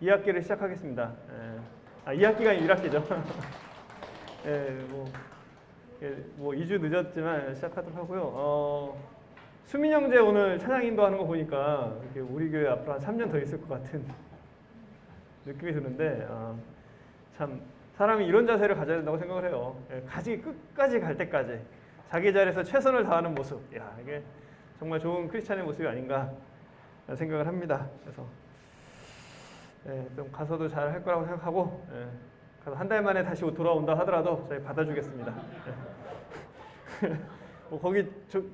2학기를 시작하겠습니다. 2학기가 아니라 1학기죠. 뭐 2주 늦었지만 시작하도록 하고요. 수민 형제 오늘 찬양 인도하는 거 보니까 우리 교회 앞으로 한 3년 더 있을 것 같은 느낌이 드는데 참 사람이 이런 자세를 가져야 된다고 생각을 해요. 끝까지 갈 때까지 자기 자리에서 최선을 다하는 모습. 이게 정말 좋은 크리스찬의 모습이 아닌가 생각을 합니다. 그래서 좀 가서도 잘 할 거라고 생각하고 가서 한 달 만에 다시 돌아온다 하더라도 저희 받아주겠습니다. 뭐 거기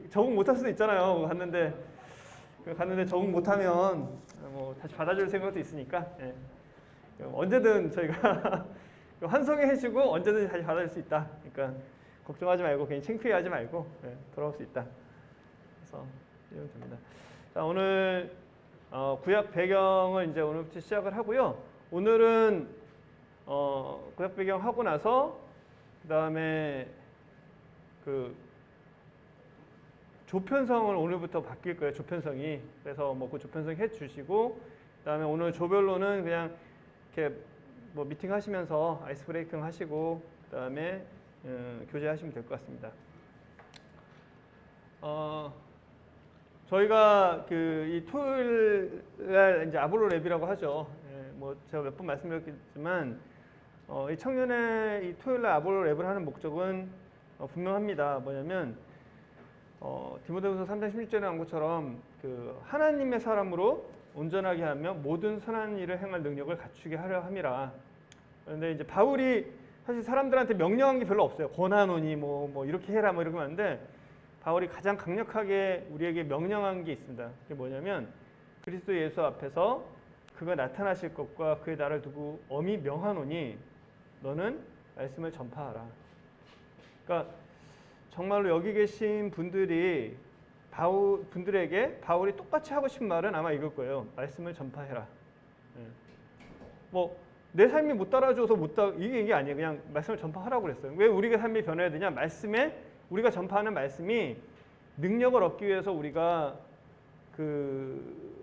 적응 못할 수도 있잖아요. 갔는데 적응 못하면 뭐 다시 받아줄 생각도 있으니까 언제든 저희가 환송해주고 언제든지 다시 받아줄 수 있다. 그러니까 걱정하지 말고 괜히 창피해하지 말고 돌아올 수 있다. 그래서 이러면 됩니다. 자, 오늘 구약 배경을 이제 오늘부터 시작을 하고요. 오늘은 구약 배경 하고 나서 그 다음에 그 조편성을 오늘부터 바뀔 거예요. 조편성이. 그래서 뭐 그 조편성 해주시고 그다음에 오늘 조별로는 그냥 이렇게 뭐 미팅 하시면서 아이스 브레이킹 하시고 그다음에 교제하시면 될 것 같습니다. 저희가 이 토요일 날 이제 아볼로 랩이라고 하죠. 뭐 제가 몇 번 말씀드렸지만 이 청년의 이 토요일 날 아볼로 랩을 하는 목적은 분명합니다. 뭐냐면 디모데후서 3장 16절에 나온 것처럼 하나님의 사람으로 온전하게 하며 모든 선한 일을 행할 능력을 갖추게 하려 함이라. 그런데 이제 바울이 사실 사람들한테 명령한 게 별로 없어요. 권하노니 뭐 이렇게 해라 뭐 이렇게 하는데 바울이 가장 강력하게 우리에게 명령한 게 있습니다. 그게 뭐냐면 그리스도 예수 앞에서 그가 나타나실 것과 그의 나를 두고 엄히 명하노니 너는 말씀을 전파하라. 그러니까 정말로 여기 계신 분들에게 바울이 똑같이 하고 싶은 말은 아마 이걸 거예요. 말씀을 전파해라. 뭐 내 삶이 못 따라줘서 이게 아니에요. 그냥 말씀을 전파하라고 그랬어요. 왜 우리가 삶이 변해야 되냐? 우리가 전파하는 말씀이 능력을 얻기 위해서 우리가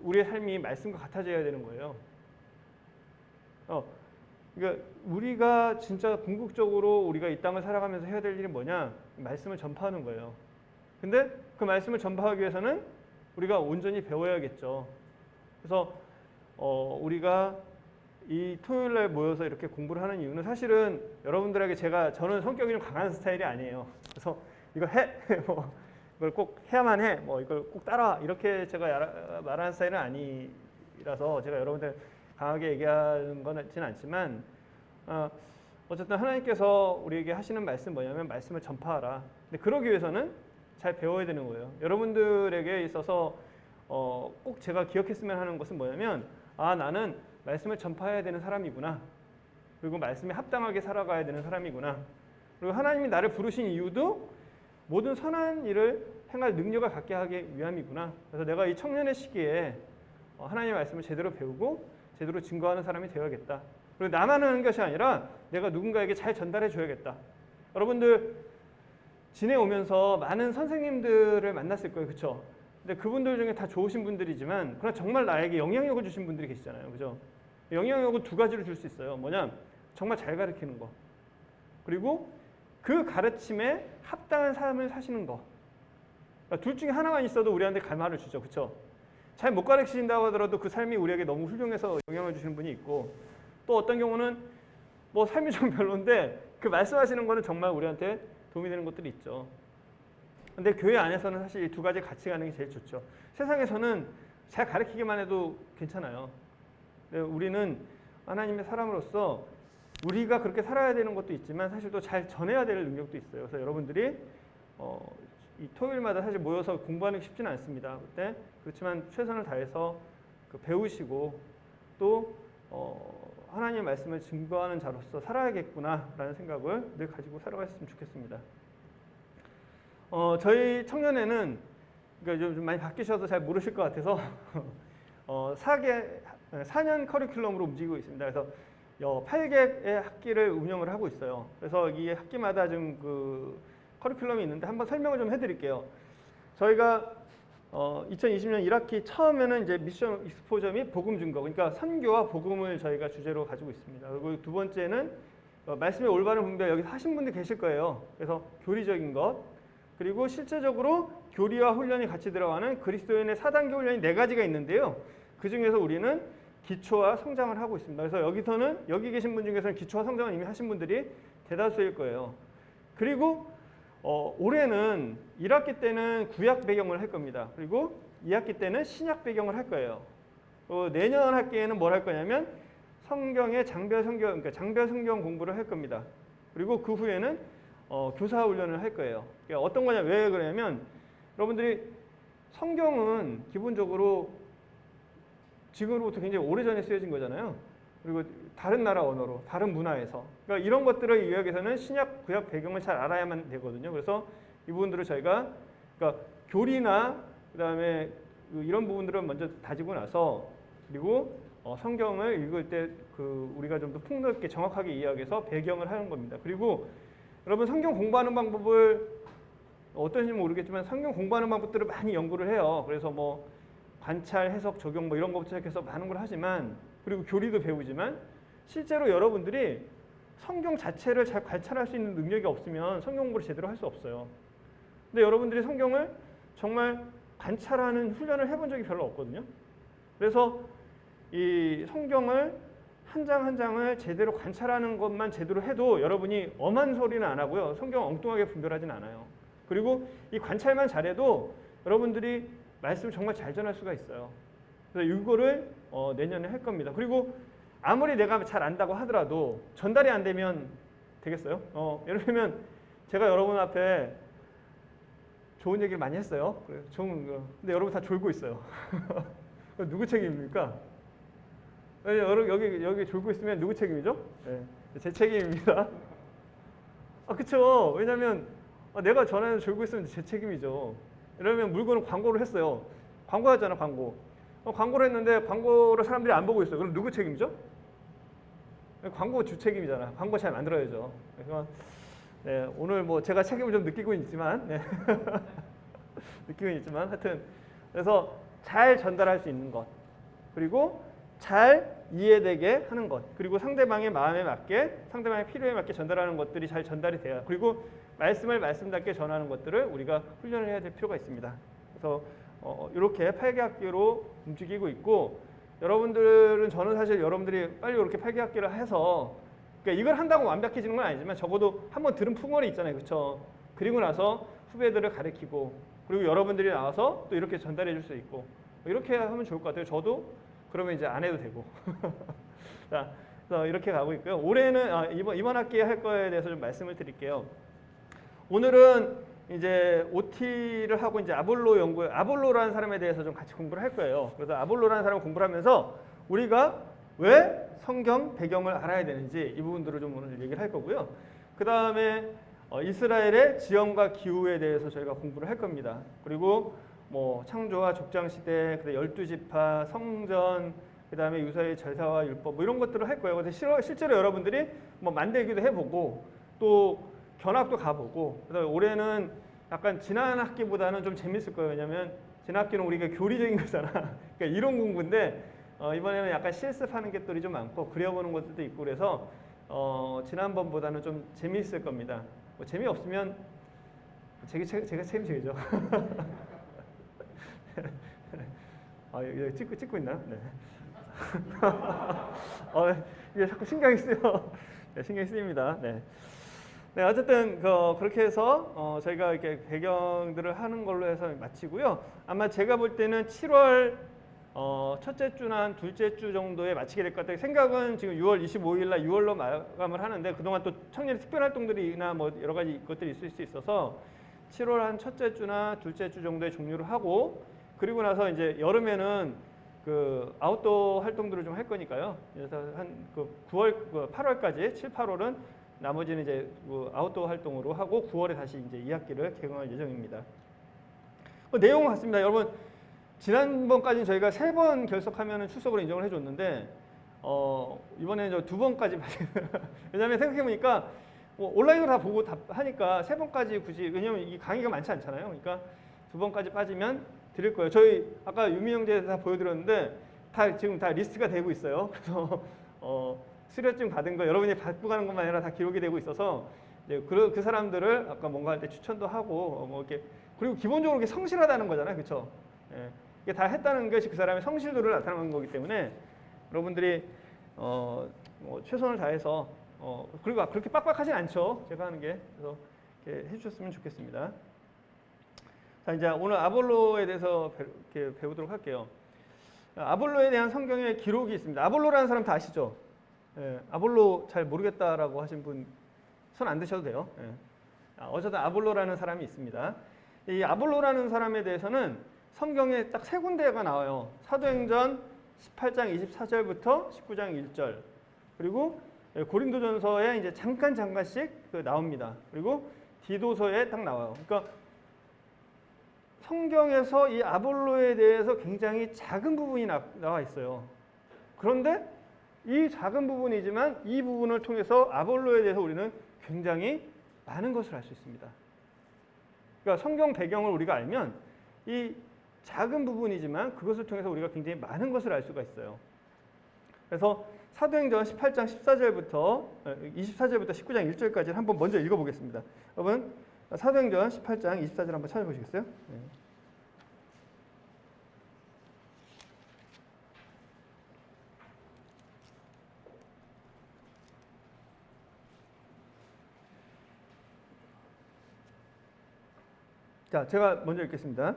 우리의 삶이 말씀과 같아져야 되는 거예요. 그러니까 우리가 진짜 궁극적으로 우리가 이 땅을 살아가면서 해야 될 일이 뭐냐? 말씀을 전파하는 거예요. 근데 그 말씀을 전파하기 위해서는 우리가 온전히 배워야겠죠. 그래서 우리가 이 토요일 날 모여서 이렇게 공부를 하는 이유는 사실은 여러분들에게 저는 성격이 좀 강한 스타일이 아니에요. 그래서 이걸 뭐 이걸 꼭 해야만 해. 뭐 이걸 꼭 따라 이렇게 제가 말하는 스타일은 아니라서 제가 여러분들 강하게 얘기하는 건 않지만 어쨌든 하나님께서 우리에게 하시는 말씀 뭐냐면 말씀을 전파하라. 근데 그러기 위해서는 잘 배워야 되는 거예요. 여러분들에게 있어서 꼭 제가 기억했으면 하는 것은 뭐냐면 나는 말씀을 전파해야 되는 사람이구나. 그리고 말씀에 합당하게 살아가야 되는 사람이구나. 그리고 하나님이 나를 부르신 이유도 모든 선한 일을 행할 능력을 갖게 하기 위함이구나. 그래서 내가 이 청년의 시기에 하나님의 말씀을 제대로 배우고 제대로 증거하는 사람이 되어야겠다. 그리고 나만 하는 것이 아니라 내가 누군가에게 잘 전달해 줘야겠다. 여러분들 지내오면서 많은 선생님들을 만났을 거예요. 그렇죠? 근데 그분들 중에 다 좋으신 분들이지만 그러나 정말 나에게 영향력을 주신 분들이 계시잖아요. 그죠? 영향력은 두 가지로 줄 수 있어요. 뭐냐? 정말 잘 가르치는 거. 그리고 그 가르침에 합당한 삶을 사시는 거. 그러니까 둘 중에 하나만 있어도 우리한테 갈망을 주죠. 그렇죠? 잘 못 가르치신다고 하더라도 그 삶이 우리에게 너무 훌륭해서 영향을 주시는 분이 있고 또 어떤 경우는 뭐 삶이 좀 별론데 그 말씀하시는 거는 정말 우리한테 도움이 되는 것들이 있죠. 근데 교회 안에서는 사실 이 두 가지 같이 가는 게 제일 좋죠. 세상에서는 잘 가르치기만 해도 괜찮아요. 우리는 하나님의 사람으로서 우리가 그렇게 살아야 되는 것도 있지만 사실 또 잘 전해야 될 능력도 있어요. 그래서 여러분들이 이 토요일마다 사실 모여서 공부하는 게 쉽지는 않습니다. 그때 그렇지만 최선을 다해서 배우시고 또 하나님의 말씀을 증거하는 자로서 살아야겠구나라는 생각을 늘 가지고 살아갔으면 좋겠습니다. 저희 청년회는 그러니까 좀 많이 바뀌셔서 잘 모르실 것 같아서 4년 커리큘럼으로 움직이고 있습니다. 그래서 8개의 학기를 운영을 하고 있어요. 그래서 이 학기마다 좀 커리큘럼이 있는데 한번 설명을 좀 해드릴게요. 저희가 2020년 1학기 처음에는 이제 미션 익스포저 및 복음 증거, 그러니까 선교와 복음을 저희가 주제로 가지고 있습니다. 그리고 두 번째는 말씀의 올바른 분별, 여기 하신 분들 계실 거예요. 그래서 교리적인 것, 그리고 실제적으로 교리와 훈련이 같이 들어가는 그리스도인의 4단계 훈련이 4가지가 있는데요. 그 중에서 우리는 기초와 성장을 하고 있습니다. 그래서 여기서는 여기 계신 분 중에서는 기초와 성장을 이미 하신 분들이 대다수일 거예요. 그리고 올해는 1학기 때는 구약 배경을 할 겁니다. 그리고 2학기 때는 신약 배경을 할 거예요. 내년 학기에는 뭘 할 거냐면 성경의 장별 성경, 그러니까 장별 성경 공부를 할 겁니다. 그리고 그 후에는 교사 훈련을 할 거예요. 그러니까 어떤 거냐, 왜 그러냐면 여러분들이 성경은 기본적으로 지금으로부터 굉장히 오래전에 쓰여진 거잖아요. 그리고 다른 나라 언어로, 다른 문화에서. 그러니까 이런 것들을 이해하기 위해서는 신약, 구약 배경을 잘 알아야만 되거든요. 그래서 이 부분들을 저희가 그러니까 교리나 그다음에 이런 부분들은 먼저 다지고 나서 그리고 성경을 읽을 때 우리가 좀 더 폭넓게 정확하게 이해하기 위해서 배경을 하는 겁니다. 그리고 여러분 성경 공부하는 방법을 어떤지 모르겠지만 성경 공부하는 방법들을 많이 연구를 해요. 그래서 뭐 관찰, 해석, 적용 뭐 이런 것부터 시작해서 많은 걸 하지만 그리고 교리도 배우지만 실제로 여러분들이 성경 자체를 잘 관찰할 수 있는 능력이 없으면 성경 공부를 제대로 할 수 없어요. 근데 여러분들이 성경을 정말 관찰하는 훈련을 해본 적이 별로 없거든요. 그래서 이 성경을 한 장 한 장을 제대로 관찰하는 것만 제대로 해도 여러분이 엄한 소리는 안 하고요. 성경 엉뚱하게 분별하진 않아요. 그리고 이 관찰만 잘해도 여러분들이 말씀을 정말 잘 전할 수가 있어요. 그래서 이거를 내년에 할 겁니다. 그리고 아무리 내가 잘 안다고 하더라도 전달이 안 되면 되겠어요? 예를 들면 제가 여러분 앞에 좋은 얘기를 많이 했어요. 근데 여러분 다 졸고 있어요. 누구 책임입니까? 여기 졸고 있으면 누구 책임이죠? 네, 제 책임입니다. 그쵸. 왜냐면 내가 전화해서 졸고 있으면 제 책임이죠. 이러면 물건을 광고를 했어요. 광고하잖아, 광고. 광고를 했는데 광고를 사람들이 안 보고 있어요. 그럼 누구 책임이죠? 광고 주 책임이잖아. 광고 잘 만들어야죠. 그래서 네, 오늘 뭐 제가 책임을 좀 느끼고 있지만 네. 느끼고 있지만 하여튼 그래서 잘 전달할 수 있는 것 그리고 잘 이해되게 하는 것 그리고 상대방의 마음에 맞게 상대방의 필요에 맞게 전달하는 것들이 잘 전달이 돼야 그리고 말씀을 말씀답게 전하는 것들을 우리가 훈련을 해야 될 필요가 있습니다. 그래서 이렇게 8개 학기로 움직이고 있고 여러분들은 저는 사실 여러분들이 빨리 이렇게 8개 학기를 해서 그러니까 이걸 한다고 완벽해지는 건 아니지만 적어도 한번 들은 풍월이 있잖아요. 그렇죠? 그리고 나서 후배들을 가르치고 그리고 여러분들이 나와서 또 이렇게 전달해 줄 수 있고 이렇게 하면 좋을 것 같아요. 저도 그러면 이제 안 해도 되고 자, 그래서 이렇게 가고 있고요. 올해는 이번 학기에 할 거에 대해서 좀 말씀을 드릴게요. 오늘은 이제 OT를 하고 이제 아볼로라는 사람에 대해서 좀 같이 공부를 할 거예요. 그래서 아볼로라는 사람을 공부를 하면서 우리가 왜 성경 배경을 알아야 되는지 이 부분들을 좀 오늘 얘기를 할 거고요. 그 다음에 이스라엘의 지형과 기후에 대해서 저희가 공부를 할 겁니다. 그리고 뭐 창조와 족장 시대, 12지파, 성전, 그 다음에 유사의 제사와 율법 뭐 이런 것들을 할 거예요. 그래서 실제로 여러분들이 뭐 만들기도 해보고 또 견학도 가보고 그래서 올해는 약간 지난 학기보다는 좀 재밌을 거예요. 왜냐하면 지난 학기는 우리가 교리적인 거잖아. 그러니까 이론 공부인데 이번에는 약간 실습하는 것들이 좀 많고 그려보는 것들도 있고 그래서 지난번보다는 좀 재미있을 겁니다. 뭐 재미없으면 제가 책임져야죠. 이거 찍고 있나요? 네. 이게 자꾸 신경이 쓰여. 네, 신경이 쓰입니다. 네. 네, 어쨌든 그렇게 해서 저희가 이렇게 배경들을 하는 걸로 해서 마치고요. 아마 제가 볼 때는 7월 첫째 주나 한 둘째 주 정도에 마치게 될 것 같아요. 생각은 지금 6월 25일 날 6월로 마감을 하는데 그동안 또 청년 특별 활동들이나 뭐 여러 가지 것들이 있을 수 있어서 7월 한 첫째 주나 둘째 주 정도에 종료를 하고 그리고 나서 이제 여름에는 그 아웃도어 활동들을 좀 할 거니까요. 그래서 한 8월까지 7, 8월은 나머지는 이제 아웃도어 활동으로 하고 9월에 다시 이제 2학기를 개강할 예정입니다. 내용은 같습니다. 여러분 지난번까지는 저희가 3번 결석하면 출석으로 인정을 해줬는데 이번에는 2번까지 왜냐하면 생각해보니까 온라인으로 다 보고 다 하니까 3번까지 굳이 왜냐하면 이 강의가 많지 않잖아요. 그러니까 2번까지 빠지면 드릴 거예요. 저희 아까 유민형제 다 보여드렸는데 지금 다 리스트가 되고 있어요. 그래서 수료증 받은 거 여러분이 받고 가는 것만 아니라 다 기록이 되고 있어서 이제 그 사람들을 아까 뭔가 할 때 추천도 하고 뭐 이렇게 그리고 기본적으로 이게 성실하다는 거잖아요, 그렇죠? 예, 이게 다 했다는 것이 그 사람의 성실도를 나타내는 거기 때문에 여러분들이 뭐 최선을 다해서 그리고 그렇게 빡빡하진 않죠, 제가 하는 게. 그래서 이렇게 해주셨으면 좋겠습니다. 자, 이제 오늘 아볼로에 대해서 이렇게 배우도록 할게요. 아볼로에 대한 성경의 기록이 있습니다. 아볼로라는 사람 다 아시죠? 예, 아볼로 잘 모르겠다라고 하신 분 손 안 드셔도 돼요. 예. 어쨌든 아볼로라는 사람이 있습니다. 이 아볼로라는 사람에 대해서는 성경에 딱 세 군데가 나와요. 사도행전 18장 24절부터 19장 1절. 그리고 고린도전서에 이제 잠깐씩 나옵니다. 그리고 디도서에 딱 나와요. 그러니까 성경에서 이 아볼로에 대해서 굉장히 작은 부분이 나와 있어요. 그런데 이 작은 부분이지만 이 부분을 통해서 아볼로에 대해서 우리는 굉장히 많은 것을 알 수 있습니다. 그러니까 성경 배경을 우리가 알면 이 작은 부분이지만 그것을 통해서 우리가 굉장히 많은 것을 알 수가 있어요. 그래서 사도행전 18장 14절부터 24절부터 19장 1절까지를 한번 먼저 읽어보겠습니다. 여러분 사도행전 18장 24절 한번 찾아보시겠어요? 네. 자, 제가 먼저 읽겠습니다.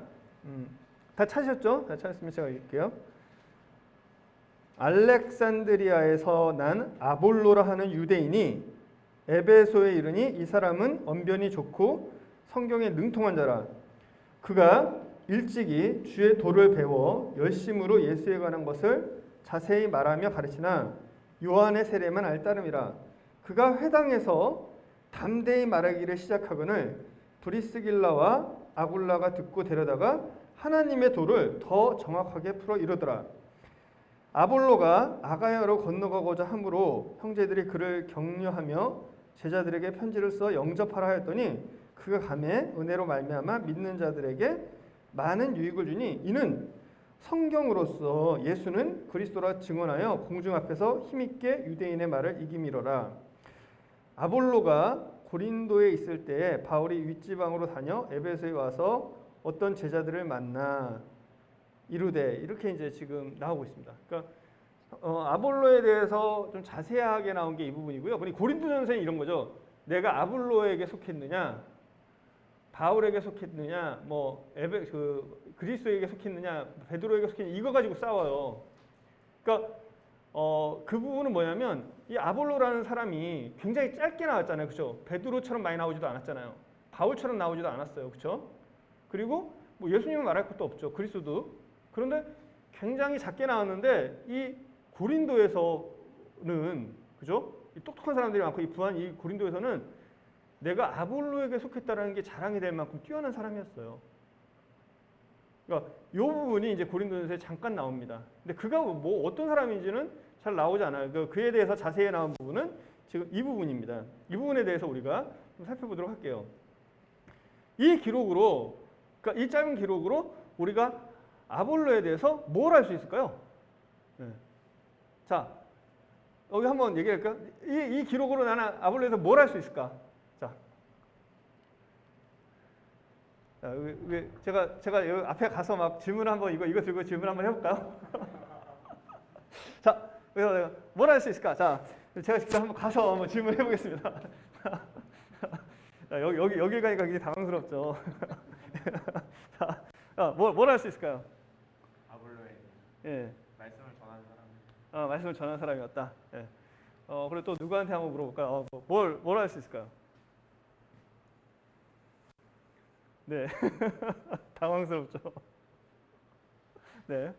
다 찾으셨죠? 다 찾았으면 제가 읽을게요. 알렉산드리아에서 난 아볼로라 하는 유대인이 에베소에 이르니 이 사람은 언변이 좋고 성경에 능통한 자라. 그가 일찍이 주의 도를 배워 열심으로 예수에 관한 것을 자세히 말하며 가르치나 요한의 세례만 알 따름이라. 그가 회당에서 담대히 말하기를 시작하거늘 브리스길라와 아굴라가 듣고 데려다가 하나님의 도를 더 정확하게 풀어 이르더라. 아볼로가 아가야로 건너가고자 하므로 형제들이 그를 격려하며 제자들에게 편지를 써 영접하라 하였더니 그가 감에 은혜로 말미암아 믿는 자들에게 많은 유익을 주니 이는 성경으로서 예수는 그리스도라 증언하여 공중 앞에서 힘있게 유대인의 말을 이기미로라. 아볼로가 고린도에 있을 때에 바울이 윗지방으로 다녀 에베소에 와서 어떤 제자들을 만나 이르되 이렇게 이제 지금 나오고 있습니다. 그러니까 아볼로에 대해서 좀 자세하게 나온 게 이 부분이고요. 고린도전서에 이런 거죠. 내가 아볼로에게 속했느냐, 바울에게 속했느냐, 뭐 그리스도에게 속했느냐, 베드로에게 속했느냐 이거 가지고 싸워요. 그러니까 그 부분은 뭐냐면 이 아볼로라는 사람이 굉장히 짧게 나왔잖아요, 그렇죠? 베드로처럼 많이 나오지도 않았잖아요. 바울처럼 나오지도 않았어요, 그렇죠? 그리고 뭐 예수님은 말할 것도 없죠, 그리스도도. 그런데 굉장히 작게 나왔는데 이 고린도에서는 그죠? 이 똑똑한 사람들이 많고 이 고린도에서는 내가 아볼로에게 속했다라는 게 자랑이 될 만큼 뛰어난 사람이었어요. 그러니까 이 부분이 이제 고린도전서에 잠깐 나옵니다. 근데 그가 뭐 어떤 사람인지는 잘 나오지 않아요. 그에 대해서 자세히 나온 부분은 지금 이 부분입니다. 이 부분에 대해서 우리가 좀 살펴보도록 할게요. 이 기록으로, 그러니까 이 짧은 기록으로 우리가 아볼로에 대해서 뭘 알 수 있을까요? 네. 자, 여기 한번 얘기할까요? 이 기록으로 나는 아볼로에 대해서 뭘 알 수 있을까? 자, 제가 여기 앞에 가서 막 질문 한번 이거 들고 질문 한번 해볼까요? 자, 그래서 내가 뭘 할 수 있을까? 자, 제가 직접 한번 가서 한번 질문해 보겠습니다. 여기 가니까 굉장히 당황스럽죠. 자, 뭘 할 수 있을까요? 아볼로에 예. 말씀을 전하는 사람. 말씀을 전하는 사람이었다. 예. 그리고 또 누구한테 한번 물어볼까요? 뭘 할 수 있을까요? 네. 당황스럽죠. 네.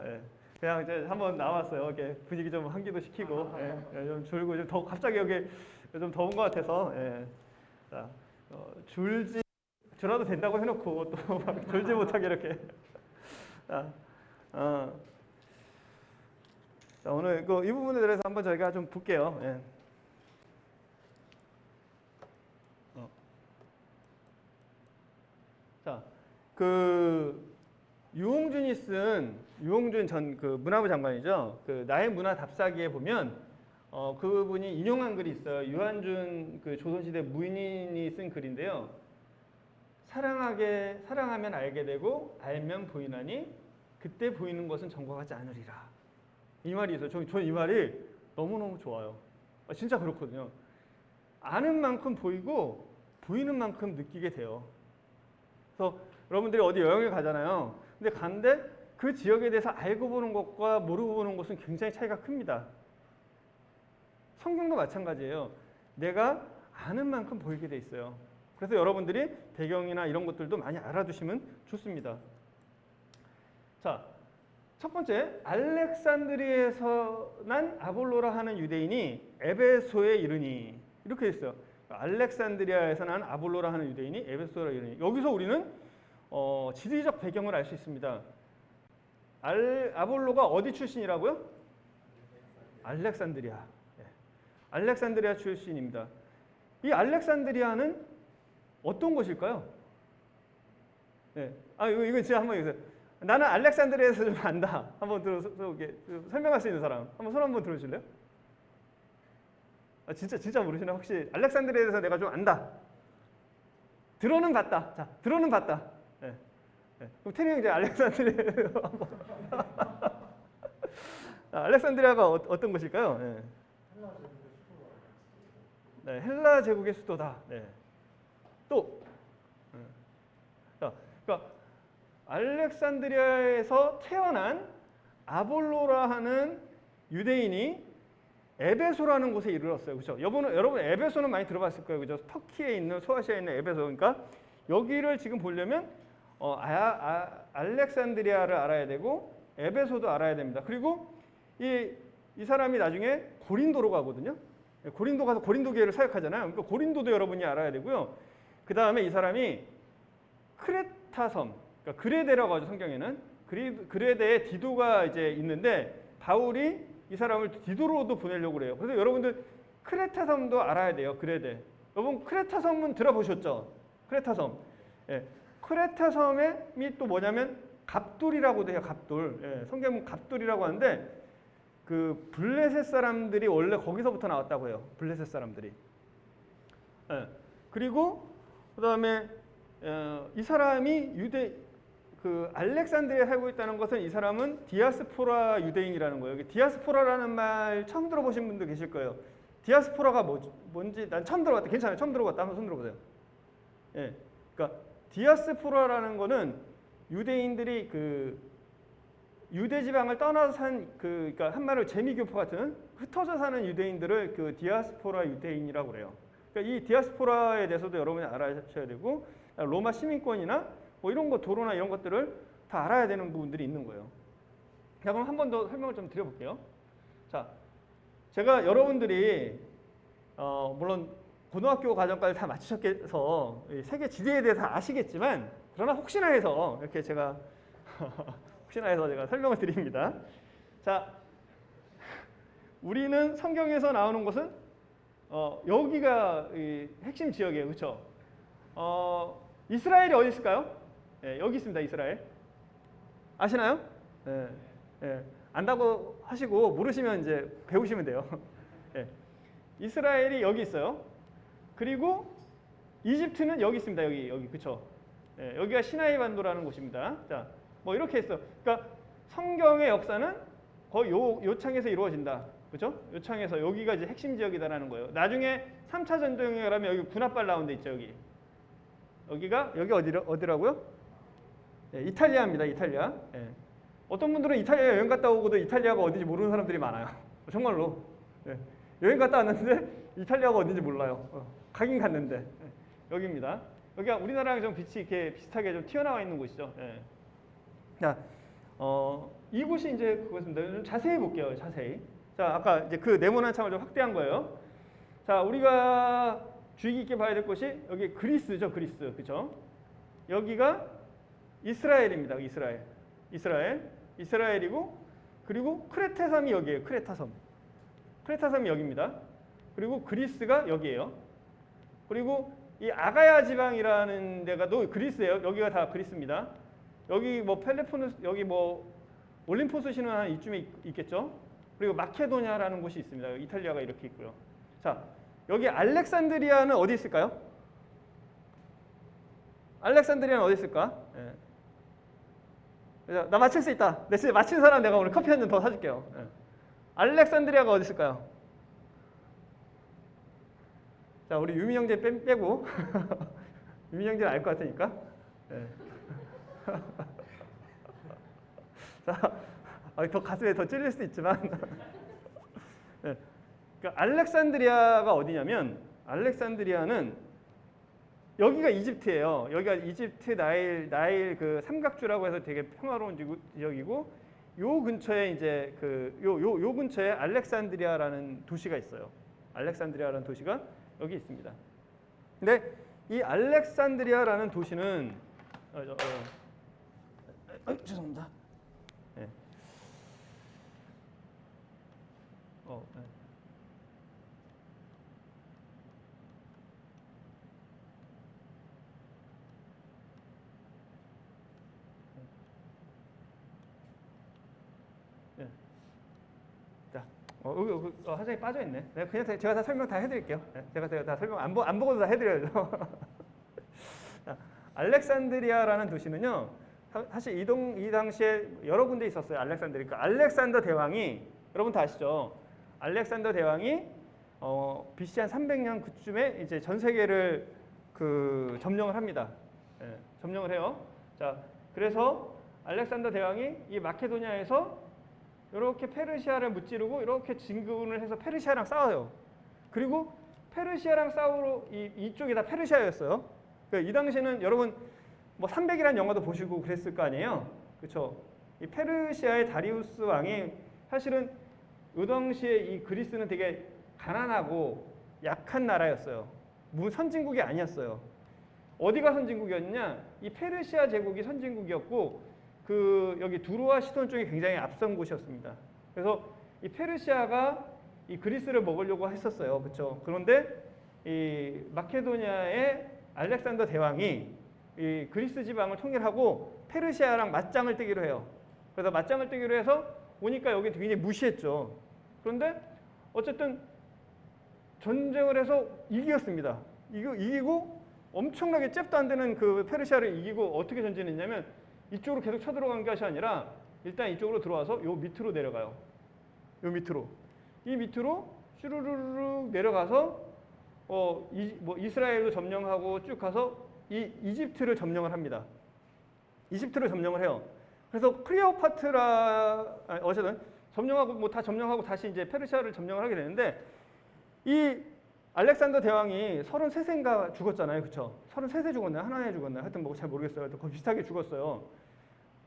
예. 그냥 이제 한번 나왔어요. 이렇게 분위기 좀 환기도 시키고, 좀 줄고, 좀 갑자기 여기 좀 더운 것 같아서, 자, 줄어도 된다고 해놓고 또 막 졸지 못하게 이렇게. 자, 자, 오늘 이 부분에 대해서 한번 저희가 좀 볼게요. 예. 자, 유홍준 전 그 문화부 장관이죠. 그 나의 문화 답사기에 보면 그분이 인용한 글이 있어요. 유한준 그 조선시대 무인인이 쓴 글인데요. 사랑하면 알게 되고 알면 보이나니 그때 보이는 것은 정과하지 않으리라. 이 말이 있어요. 저는 이 말이 너무너무 좋아요. 진짜 그렇거든요. 아는 만큼 보이고 보이는 만큼 느끼게 돼요. 그래서 여러분들이 어디 여행을 가잖아요. 근데 간데 그 지역에 대해서 알고 보는 것과 모르고 보는 것은 굉장히 차이가 큽니다. 성경도 마찬가지예요. 내가 아는 만큼 보이게 돼 있어요. 그래서 여러분들이 배경이나 이런 것들도 많이 알아두시면 좋습니다. 자, 첫 번째, 알렉산드리에서 난 아볼로라 하는 유대인이 에베소에 이르니 이렇게 됐어요. 알렉산드리아에서 난 아볼로라 하는 유대인이 에베소에 이르니. 여기서 우리는 지리적 배경을 알 수 있습니다. 아볼로가 어디 출신이라고요? 알렉산드리아. 알렉산드리아 출신입니다. 이 알렉산드리아는 어떤 곳일까요? 네. 이거 진짜 한번 여기서 나는 알렉산드리아에서 좀 안다. 한번 들어서 설명할 수 있는 사람 한번 손 한번 들어주실래요? 진짜 모르시나 혹시 알렉산드리아에서 내가 좀 안다. 들어는 봤다. 자, 들어는 봤다. 네. 네. 그럼 태리 형 이제 알렉산드리아에서 한번. 알렉산드리아가 어떤 곳일까요? 네. 네, 헬라 제국의 수도다. 네. 또, 자, 그러니까 알렉산드리아에서 태어난 아볼로라 하는 유대인이 에베소라는 곳에 이르렀어요. 그렇죠? 여러분 에베소는 많이 들어봤을 거예요. 그죠? 터키에 있는 소아시아에 있는 에베소. 그러니까 여기를 지금 보려면 알렉산드리아를 알아야 되고 에베소도 알아야 됩니다. 그리고 이 사람이 나중에 고린도로 가거든요. 고린도 가서 고린도 교회를 사역하잖아요. 그러니까 고린도도 여러분이 알아야 되고요. 그 다음에 이 사람이 크레타 섬, 그러니까 그레데라고 하죠. 성경에는 그레데에 디도가 이제 있는데 바울이 이 사람을 디도로도 보내려고 그래요. 그래서 여러분들 크레타 섬도 알아야 돼요. 그레데. 여러분 크레타 섬은 들어보셨죠? 크레타 섬. 예. 크레타 섬이 또 뭐냐면 갑돌이라고도 해요. 갑돌. 예. 성경은 갑돌이라고 하는데 그 블레셋 사람들이 원래 거기서부터 나왔다고 해요. 블레셋 사람들이. 예. 그리고 그다음에 이 사람이 그 알렉산드리아에 살고 있다는 것은 이 사람은 디아스포라 유대인이라는 거예요. 디아스포라라는 말 처음 들어보신 분도 계실 거예요. 디아스포라가 뭔지 난 처음 들어봤다. 괜찮아요. 처음 들어봤다. 한번 손 들어보세요. 예. 그러니까 디아스포라라는 거는 유대인들이 그 유대 지방을 떠나서 산 그러니까 한마디로 재미교포 같은 흩어져 사는 유대인들을 그 디아스포라 유대인이라고 그래요. 그러니까 이 디아스포라에 대해서도 여러분이 알아셔야 되고 로마 시민권이나 뭐 이런 거 도로나 이런 것들을 다 알아야 되는 부분들이 있는 거예요. 자, 그럼 한 번 더 설명을 좀 드려볼게요. 자, 제가 여러분들이 물론 고등학교 과정까지 다 마치셨겠어 세계 지리에 대해서 아시겠지만 그러나 혹시나 해서 이렇게 제가 혹시나 해서 제가 설명을 드립니다. 자, 우리는 성경에서 나오는 것은 여기가 이 핵심 지역이에요, 그렇죠? 이스라엘이 어디 있을까요? 예, 여기 있습니다, 이스라엘. 아시나요? 예, 예. 안다고 하시고 모르시면 이제 배우시면 돼요. 예. 이스라엘이 여기 있어요. 그리고 이집트는 여기 있습니다, 여기, 그렇죠? 예, 여기가 시나이 반도라는 곳입니다. 자, 뭐 이렇게 했어. 그러니까 성경의 역사는 거의 요 창에서 이루어진다. 그렇죠? 요 창에서 여기가 이제 핵심 지역이다라는 거예요. 나중에 3차 전쟁에 가면 여기 군합발 나온 데 있죠, 여기. 여기 어디라고요? 예, 이탈리아입니다, 이탈리아. 예. 어떤 분들은 이탈리아 여행 갔다 오고도 이탈리아가 어딘지 모르는 사람들이 많아요. 정말로. 예. 여행 갔다 왔는데 이탈리아가 어딘지 몰라요. 가긴 갔는데. 예. 여기입니다. 여기가 우리나라랑 좀 빛이 이렇게 비슷하게 좀 튀어나와 있는 곳이죠. 예. 자, 이곳이 이제 그것입니다. 좀 자세히 볼게요. 자세히. 자, 아까 이제 그 네모난 창을 좀 확대한 거예요. 자, 우리가 주의 깊게 봐야 될 곳이 여기 그리스죠, 그리스, 그렇죠? 여기가 이스라엘입니다. 이스라엘이고 그리고 크레타 섬이 여기에요. 크레타 섬이 여기입니다. 그리고 그리스가 여기에요. 그리고 이 아가야 지방이라는 데가 또 그리스예요. 여기가 다 그리스입니다. 여기 뭐 펠레포네스, 여기 뭐 올림포스 신화 한 이쯤에 있겠죠. 그리고 마케도니아라는 곳이 있습니다. 이탈리아가 이렇게 있고요. 자, 여기 알렉산드리아는 어디 있을까요? 알렉산드리아는 어디 있을까? 예. 나 맞출 수 있다. 내 맞힌 사람 내가 오늘 커피 한 잔 더 사줄게요. 예. 알렉산드리아가 어디 있을까요? 자, 우리 유미 형제 빼고 유미 형제는 알 것 같으니까. 예. 자, 더 가슴에 더 찔릴 수도 있지만, 예. 그러니까 알렉산드리아가 어디냐면 알렉산드리아는 여기가 이집트예요. 여기가 이집트 나일 그 삼각주라고 해서 되게 평화로운 지역이고, 요 근처에 이제 요 근처에 알렉산드리아라는 도시가 있어요. 알렉산드리아라는 도시가 여기 있습니다. 근데 이 알렉산드리아라는 도시는 죄송합니다. 네. 네. 네. 자, 화장이 빠져 있네. 그냥 제가 다 설명 다 해드릴게요. 네, 제가 다 설명 안 보고도 다 해드려야죠. 자, 알렉산드리아라는 도시는요. 사실 이 당시에 여러 군데 있었어요. 알렉산드리아. 그러니까 알렉산더 대왕이 여러분 다 아시죠? 알렉산더 대왕이 BC 한 300년 그쯤에 이제 전 세계를 점령을 합니다. 예, 점령을 해요. 자, 그래서 알렉산더 대왕이 이 마케도니아에서 이렇게 페르시아를 무찌르고 이렇게 진군을 해서 페르시아랑 싸워요. 그리고 페르시아랑 싸우러 이쪽이 다 페르시아였어요. 그러니까 이 당시에는 여러분 뭐 300이라는 영화도 보시고 그랬을 거 아니에요. 그렇죠? 이 페르시아의 다리우스 왕이 사실은 이 당시에 이 그리스는 되게 가난하고 약한 나라였어요. 선진국이 아니었어요. 어디가 선진국이었냐? 이 페르시아 제국이 선진국이었고 여기 두로와 시돈 쪽이 굉장히 앞선 곳이었습니다. 그래서 이 페르시아가 이 그리스를 먹으려고 했었어요. 그렇죠? 그런데 이 마케도니아의 알렉산더 대왕이 이 그리스 지방을 통일하고 페르시아랑 맞짱을 뜨기로 해요. 그래서 맞짱을 뜨기로 해서 오니까 여기 굉장히 무시했죠. 그런데 어쨌든 전쟁을 해서 이겼습니다. 이기고 엄청나게 잽도 안 되는 그 페르시아를 이기고 어떻게 전진했냐면 이쪽으로 계속 쳐들어간 것이 아니라 일단 이쪽으로 들어와서 요 밑으로 내려가요. 요 밑으로. 이 밑으로 슈르르르 내려가서 이스라엘도 점령하고 쭉 가서 이집트를 점령을 합니다. 이집트를 점령을 해요. 그래서 어쨌든 점령하고 다 점령하고 다시 이제 페르시아를 점령을 하게 되는데 이 알렉산더 대왕이 33세인가 죽었잖아요. 그렇죠? 33세 죽었나요? 하나에 죽었나요? 하여튼 뭐 잘 모르겠어요. 거의 비슷하게 죽었어요.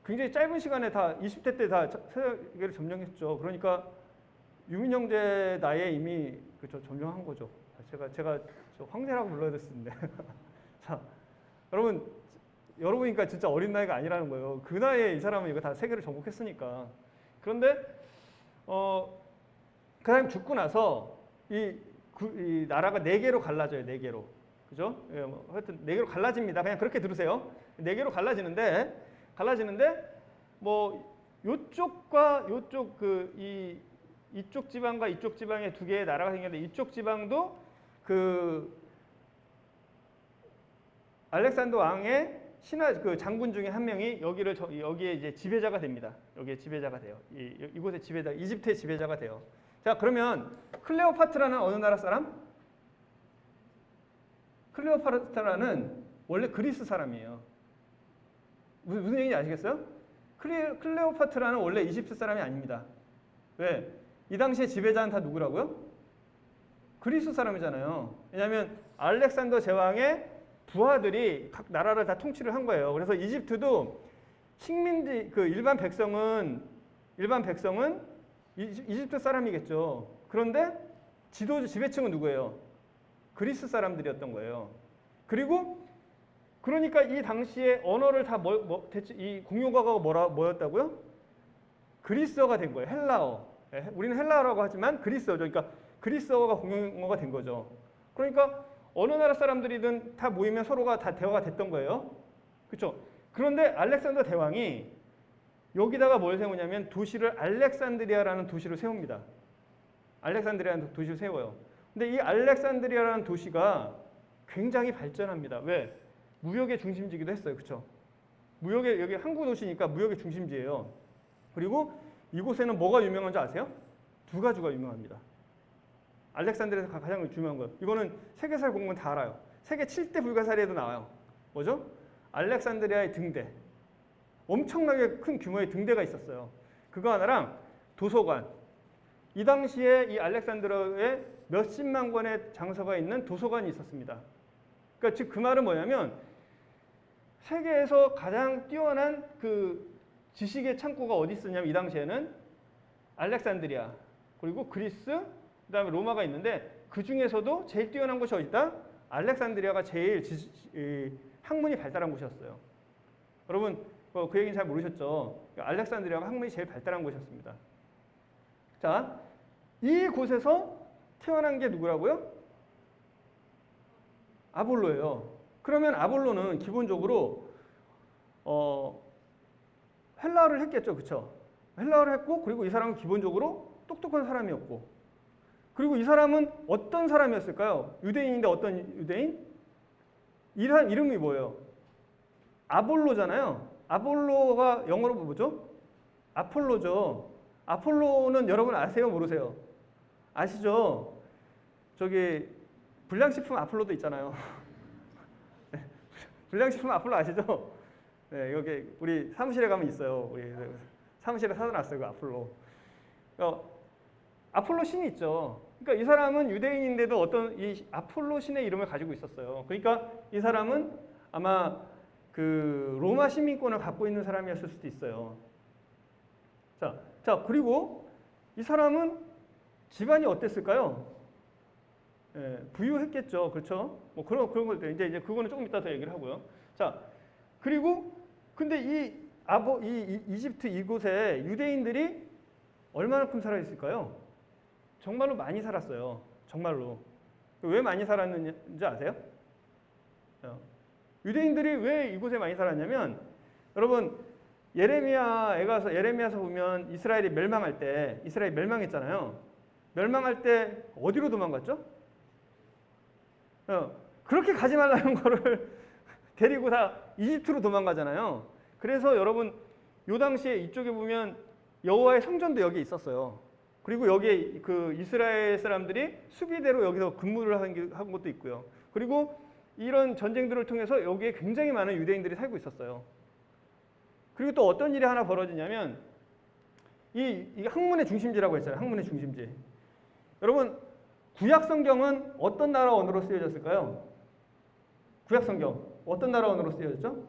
굉장히 짧은 시간에 다 20대 때 다 세계를 점령했죠. 그러니까 유민 형제 나이에 이미 그렇죠. 점령한 거죠. 제가 황제라고 불러야 됐을 텐데. 자, 여러분이니까 진짜 어린 나이가 아니라는 거예요. 그 나이에 이 사람은 이거 다 세계를 정복했으니까. 그런데 그 사람이 죽고 나서 이 나라가 4개로 갈라져요. 4개로. 그죠? 예, 하여튼 4개로 갈라집니다. 그냥 그렇게 들으세요. 4개로 갈라지는데 뭐 요쪽과 요쪽 이쪽 지방과 이쪽 지방의 2개의 나라가 생겼는데 이쪽 지방도 알렉산더 왕의 장군 중에 한 명이 여기에 이제 지배자가 됩니다. 여기에 지배자가 돼요. 이곳의 지배자, 이집트의 지배자가 돼요. 자, 그러면 클레오파트라는 어느 나라 사람? 클레오파트라는 원래 그리스 사람이에요. 무슨 얘기인지 아시겠어요? 클레오파트라는 원래 이집트 사람이 아닙니다. 왜? 이 당시에 지배자는 다 누구라고요? 그리스 사람이잖아요. 왜냐하면 알렉산더 제왕의 부하들이 각 나라를 다 통치를 한 거예요. 그래서 이집트도 일반 백성은 이집트 사람이겠죠. 그런데 지배층은 누구예요? 그리스 사람들이었던 거예요. 그러니까 이 당시에 언어를 다 이 공용어가 뭐였다고요? 그리스어가 된 거예요. 헬라어. 우리는 헬라어라고 하지만 그리스어죠. 그러니까 그리스어가 공용어가 된 거죠. 그러니까 어느 나라 사람들이든 다 모이면 서로가 다 대화가 됐던 거예요. 그렇죠? 그런데 알렉산더 대왕이 여기다가 뭘 세우냐면 도시를 알렉산드리아라는 도시를 세웁니다. 알렉산드리아라는 도시를 세워요. 근데 이 알렉산드리아라는 도시가 굉장히 발전합니다. 왜? 무역의 중심지기도 했어요. 그렇죠? 무역의 여기 항구 도시니까 무역의 중심지예요. 그리고 이곳에는 뭐가 유명한지 아세요? 두 가지가 유명합니다. 알렉산드리아에서 가장 유명한 거예요. 이거는 세계사 공부는 다 알아요. 세계 7대 불가사리에도 나와요. 뭐죠? 알렉산드리아의 등대. 엄청나게 큰 규모의 등대가 있었어요. 그거 하나랑 도서관. 이 당시에 이 알렉산드리아에 몇십만 권의 장서가 있는 도서관이 있었습니다. 그러니까 즉 그 말은 뭐냐면 세계에서 가장 뛰어난 그 지식의 창고가 어디 있었냐면 이 당시에는 알렉산드리아 그리고 그리스 그다음에 로마가 있는데 그 중에서도 제일 뛰어난 곳이 어디 있다? 알렉산드리아가 제일 학문이 발달한 곳이었어요. 여러분 그 얘기는 잘 모르셨죠? 알렉산드리아가 학문이 제일 발달한 곳이었습니다. 자, 이 곳에서 태어난 게 누구라고요? 아볼로예요. 그러면 아볼로는 기본적으로 헬라어를 했겠죠, 그렇죠? 헬라어를 했고 그리고 이 사람은 기본적으로 똑똑한 사람이었고 그리고 이 사람은 어떤 사람이었을까요? 유대인인데 어떤 유대인? 이 사람 이름이 뭐예요? 아볼로잖아요. 아볼로가 영어로 뭐죠? 아폴로죠. 아폴로는 여러분 아세요? 모르세요? 아시죠? 저기 불량식품 아폴로도 있잖아요. 불량식품 아폴로 아시죠? 네, 여기 우리 사무실에 가면 있어요. 우리 사무실에 사둬놨어요, 그 아폴로. 아폴로 신이 있죠. 그러니까 이 사람은 유대인인데도 어떤 이 아폴로 신의 이름을 가지고 있었어요. 그러니까 이 사람은 아마 그 로마 시민권을 갖고 있는 사람이었을 수도 있어요. 자 그리고 이 사람은 집안이 어땠을까요? 예, 부유했겠죠, 그렇죠? 뭐 그런 것들 이제 그거는 조금 이따 더 얘기를 하고요. 자 그리고 근데 이집트 이곳에 유대인들이 얼마나큼 살아 있을까요? 정말로 많이 살았어요. 정말로. 왜 많이 살았는지 아세요? 유대인들이 왜 이곳에 많이 살았냐면 여러분 예레미야서 보면 이스라엘이 멸망할 때 이스라엘이 멸망했잖아요. 멸망할 때 어디로 도망갔죠? 그렇게 가지 말라는 거를 데리고 다 이집트로 도망가잖아요. 그래서 여러분 요 당시에 이쪽에 보면 여호와의 성전도 여기 있었어요. 그리고 여기에 그 이스라엘 사람들이 수비대로 여기서 근무를 한 것도 있고요. 그리고 이런 전쟁들을 통해서 여기에 굉장히 많은 유대인들이 살고 있었어요. 그리고 또 어떤 일이 하나 벌어지냐면 이 학문의 중심지라고 했잖아요. 학문의 중심지. 여러분 구약 성경은 어떤 나라 언어로 쓰여졌을까요? 구약 성경 어떤 나라 언어로 쓰여졌죠?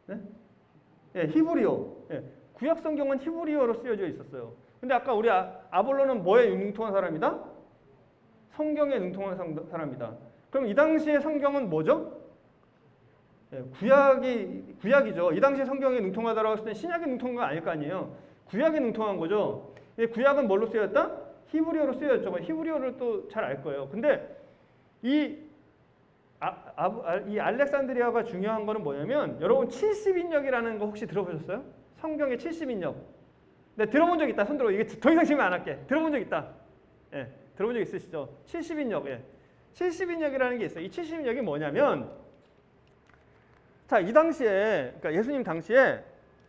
네? 예, 히브리어. 예, 구약 성경은 히브리어로 쓰여져 있었어요. 근데 아까 우리 아볼로는 뭐에 능통한 사람이다? 성경에 능통한 사람이다. 그럼 이 당시의 성경은 뭐죠? 예, 구약이죠. 이 당시에 성경에 능통하다라고 했을 때 신약에 능통한 건 아닐 거 아니에요. 구약에 능통한 거죠. 구약은 뭘로 쓰였다? 히브리어로 쓰여졌죠. 히브리어를 또 잘 알 거예요. 근데 이 알렉산드리아가 중요한 거는 뭐냐면 여러분 70인역이라는 거 혹시 들어보셨어요? 성경의 70인역. 네, 들어본 적 있다. 손들어. 이게 더 이상 질문 안 할게. 들어본 적 있다. 예, 들어본 적 있으시죠? 70인역. 예. 70인역이라는 게 있어요. 이 70인역이 뭐냐면 자, 이 당시에 그러니까 예수님 당시에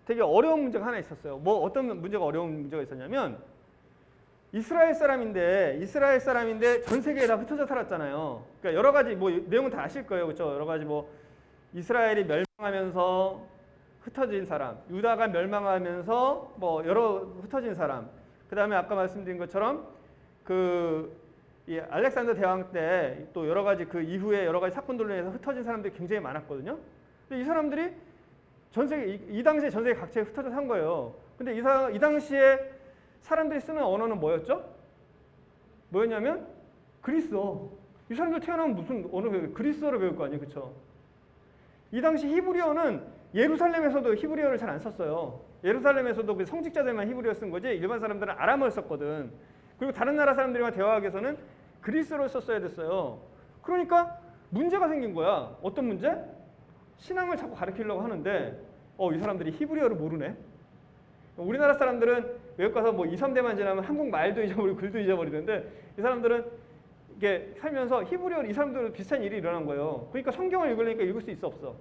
되게 어려운 문제가 하나 있었어요. 뭐 어떤 문제가 어려운 문제가 있었냐면 이스라엘 사람인데 전 세계에 다 흩어져 살았잖아요. 그러니까 여러 가지 뭐 내용은 다 아실 거예요. 그렇죠? 여러 가지 뭐 이스라엘이 멸망하면서 흩어진 사람, 유다가 멸망하면서 뭐 여러 흩어진 사람. 그다음에 아까 말씀드린 것처럼 이 알렉산더 대왕 때 또 여러 가지 그 이후에 여러 가지 사건들로 인해서 흩어진 사람들이 굉장히 많았거든요. 근데 이 사람들이 전 세계 이 당시에 전 세계 각지에 흩어져 산 거예요. 근데 이 당시에 사람들이 쓰는 언어는 뭐였죠? 뭐였냐면 그리스어. 이 사람들 태어나면 무슨 언어 배워요? 그리스어를 배울 거 아니에요, 그렇죠? 이 당시 히브리어는 예루살렘에서도 히브리어를 잘 안 썼어요. 예루살렘에서도 그 성직자들만 히브리어 쓴 거지 일반 사람들은 아람어를 썼거든. 그리고 다른 나라 사람들과 대화하기 위해서는 그리스어를 썼어야 됐어요. 그러니까 문제가 생긴 거야. 어떤 문제? 신앙을 자꾸 가르치려고 하는데 이 사람들이 히브리어를 모르네. 우리나라 사람들은 외국 가서 뭐 2, 3대만 지나면 한국 말도 잊어버리고 글도 잊어버리는데 이 사람들은 이게 살면서 히브리어 이 사람들은 비슷한 일이 일어난 거예요. 그러니까 성경을 읽으려니까 읽을 수 있어 없어?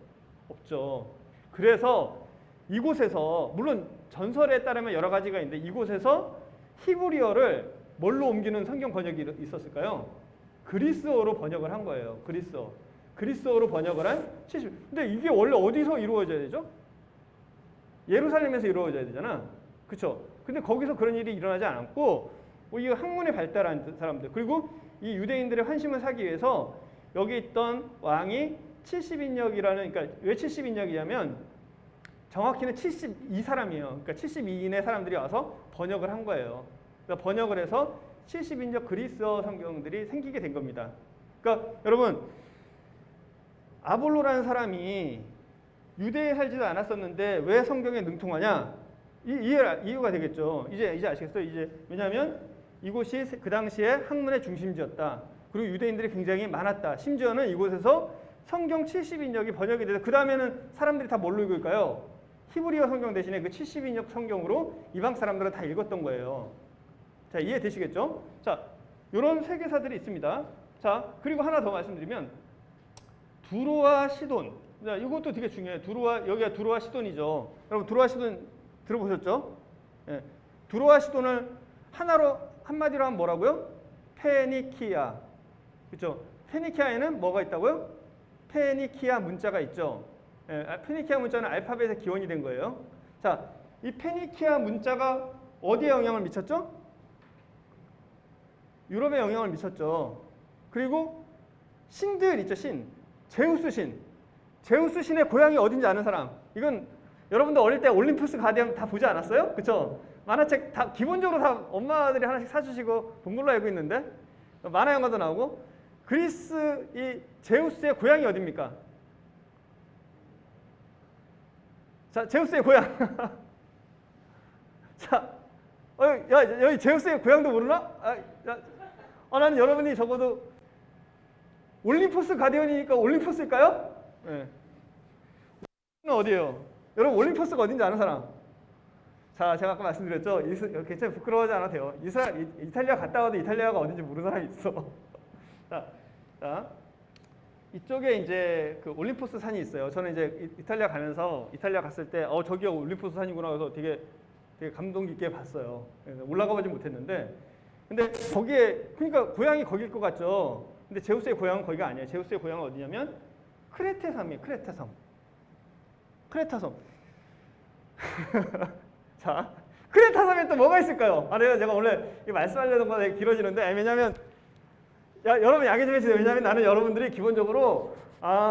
없죠. 그래서 이곳에서 물론 전설에 따르면 여러 가지가 있는데 이곳에서 히브리어를 뭘로 옮기는 성경 번역이 있었을까요? 그리스어로 번역을 한 거예요. 그리스어로 번역을 한 70. 근데 이게 원래 어디서 이루어져야 되죠? 예루살렘에서 이루어져야 되잖아. 그렇죠? 근데 거기서 그런 일이 일어나지 않았고 이 학문에 발달한 사람들 그리고 이 유대인들의 환심을 사기 위해서 여기 있던 왕이 70인역이라는 그러니까 왜 70인역이냐면 정확히는 72사람이에요. 그러니까 72인의 사람들이 와서 번역을 한 거예요. 그러니까 번역을 해서 70인역 그리스어 성경들이 생기게 된 겁니다. 그러니까 여러분 아볼로라는 사람이 유대에 살지도 않았었는데 왜 성경에 능통하냐? 이유가 되겠죠. 이제 아시겠어요? 왜냐하면 이곳이 그 당시에 학문의 중심지였다. 그리고 유대인들이 굉장히 많았다. 심지어는 이곳에서 성경 70인역이 번역이 돼서 그 다음에는 사람들이 다 뭘로 읽을까요? 히브리어 성경 대신에 그 70인역 성경으로 이방 사람들은 다 읽었던 거예요. 자, 이해되시겠죠? 자, 이런 세계사들이 있습니다. 자, 그리고 하나 더 말씀드리면 두로와 시돈. 자, 이것도 되게 중요해요. 여기가 두로와 시돈이죠. 여러분 두로와 시돈 들어보셨죠? 예. 두로와 시돈을 한마디로 하면 뭐라고요? 페니키아. 그렇죠? 페니키아에는 뭐가 있다고요? 페니키아 문자가 있죠. 예. 페니키아 문자는 알파벳의 기원이 된 거예요. 자, 이 페니키아 문자가 어디에 영향을 미쳤죠? 유럽에 영향을 미쳤죠. 그리고 신들 있죠, 신. 제우스 신. 제우스 신의 고향이 어딘지 아는 사람. 이건 여러분들 어릴 때 올림푸스 가디언 다 보지 않았어요? 그렇죠? 만화책 다 기본적으로 다 엄마들이 하나씩 사주시고 본 걸로 알고 있는데 만화 영화도 나오고 그리스 이 제우스의 고향이 어디입니까? 자, 제우스의 고향. 자, 여기 제우스의 고향도 모르나? 나는 여러분이 적어도 올림푸스 가디언이니까 올림푸스일까요? 네. 어디예요? 여러분 올림푸스가 어딘지 아는 사람? 자, 제가 아까 말씀드렸죠. 괜찮아요. 부끄러워하지 않아도 돼요. 이탈리아 갔다 와도 이탈리아가 어딘지 모르는 사람이 있어. 자, 이쪽에 이제 그 올림푸스 산이 있어요. 저는 이제 이탈리아 가면서 이탈리아 갔을 때 저기가 올림푸스 산이구나 그래서 되게 감동 깊게 봤어요. 올라가 보진 못했는데 근데 거기에 그러니까 고향이 거길 것 같죠. 근데 제우스의 고향은 거기가 아니에요. 제우스의 고향은 어디냐면 크레테 섬이에요. 크레타 섬. 자, 크레타 섬에 또 뭐가 있을까요? 제가 원래 말씀하려던 거 되게 길어지는데 왜냐면 여러분 양해 좀 해주세요. 왜냐면 나는 여러분들이 기본적으로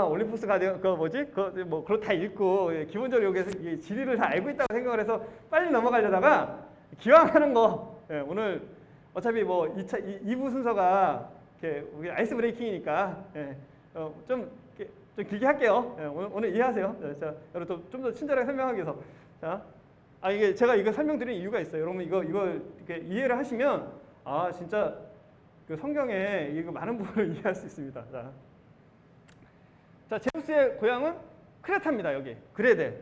올림푸스 가디언 그거 다 읽고 기본적으로 여기서 지리를 다 알고 있다고 생각을 해서 빨리 넘어가려다가 기왕 하는 거 오늘 어차피 2부 순서가 이렇게 아이스 브레이킹이니까 좀 길게 할게요. 오늘 이해하세요. 자, 여러분 좀 더 친절하게 설명하기 위해서. 자, 이게 제가 이거 설명드리는 이유가 있어요. 여러분 이거 이렇게 이해를 하시면 진짜 그 성경에 이거 많은 부분을 이해할 수 있습니다. 자, 제우스의 고향은 크레타입니다. 여기 그레데.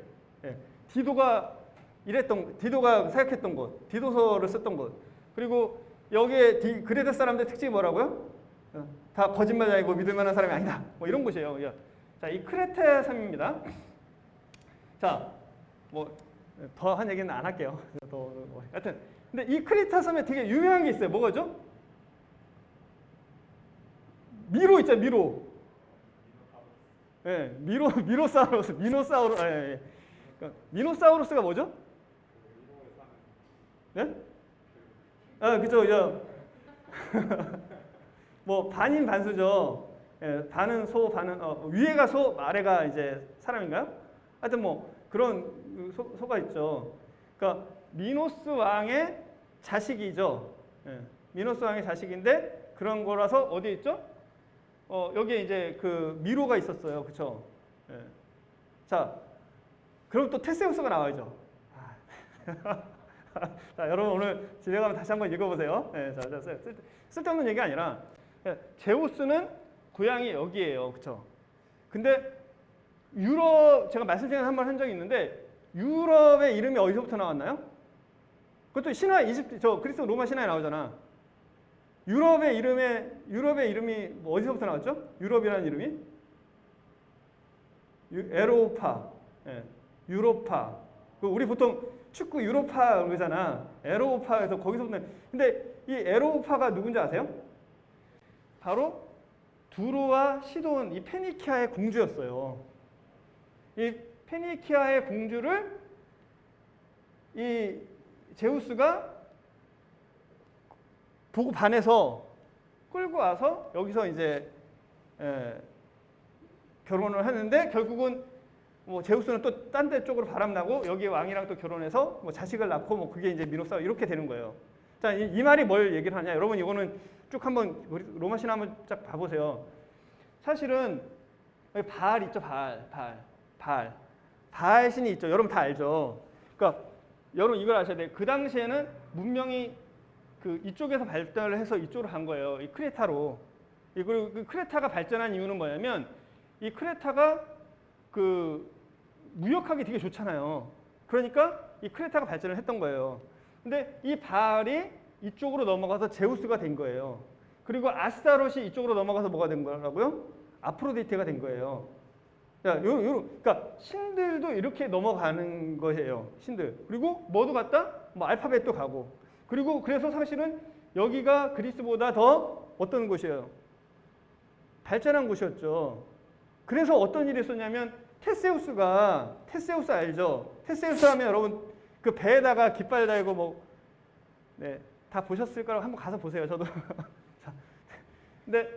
디도가 생각했던 곳, 디도서를 썼던 곳. 그리고 여기에 그레데 사람들 특징이 뭐라고요? 다 거짓말자이고 믿을 만한 사람이 아니다. 뭐 이런 곳이에요. 자, 이 크레테 섬입니다. 자, 더 한 얘기는 안 할게요. 하여튼, 근데 이 크레테 섬에 되게 유명한 게 있어요. 뭐가죠? 미로 있죠, 미로. 미노사우루스. 미노사우루스가 뭐죠? 네? 그죠. 반인 반수죠. 반은 소, 반은 위에가 소, 아래가 이제 사람인가요? 하여튼 그런 소가 있죠. 그러니까 미노스 왕의 자식이죠. 미노스 왕의 자식인데 그런 거라서 어디에 있죠? 여기에 이제 그 미로가 있었어요. 그렇죠? 자, 그럼 또 테세우스가 나와야죠. 자, 여러분 오늘 집에 가면 다시 한번 읽어보세요. 쓸데없는 얘기 아니라 제우스는 고향이 여기예요. 그렇죠? 근데 유럽 제가 말씀 중에 한 번 한 적이 있는데 유럽의 이름이 어디서부터 나왔나요? 그것도 신화 이집트 저 그리스 로마 신화에 나오잖아. 유럽의 이름이 뭐 어디서부터 나왔죠? 유럽이라는 이름이 에로파, 예, 유로파. 우리 보통 축구 유로파 그러잖아. 에로파에서 거기서부터. 근데 이 에로파가 누군지 아세요? 바로 두로와 시돈 이 페니키아의 공주였어요. 이 페니키아의 공주를 이 제우스가 보고 반해서 끌고 와서 여기서 이제 결혼을 하는데 결국은 뭐 제우스는 또 딴 데 쪽으로 바람나고 여기 왕이랑 또 결혼해서 뭐 자식을 낳고 뭐 그게 이제 미노사우 이렇게 되는 거예요. 자, 이 말이 뭘 얘기를 하냐? 여러분 이거는 쭉 한번 우리 로마 신화 한번 쫙 봐보세요. 사실은 여기 바알 있죠, 바알 신이 있죠. 여러분 다 알죠. 그러니까 여러분 이걸 아셔야 돼요. 그 당시에는 문명이 그 이쪽에서 발달을 해서 이쪽으로 간 거예요. 이 크레타로. 그리고 그 크레타가 발전한 이유는 뭐냐면 이 크레타가 그 무역하기 되게 좋잖아요. 그러니까 이 크레타가 발전을 했던 거예요. 근데 이 바알이 이쪽으로 넘어가서 제우스가 된 거예요. 그리고 아스타롯이 이쪽으로 넘어가서 뭐가 된 거라고요? 아프로디테가 된 거예요. 그러니까 신들도 이렇게 넘어가는 거예요. 신들. 그리고 뭐도 갔다? 뭐 알파벳도 가고. 그리고 그래서 사실은 여기가 그리스보다 더 어떤 곳이에요? 발전한 곳이었죠. 그래서 어떤 일이 있었냐면 테세우스 알죠? 테세우스 하면 여러분 그 배에다가 깃발 달고 뭐 네, 다 보셨을 거라고 한번 가서 보세요. 저도. 근데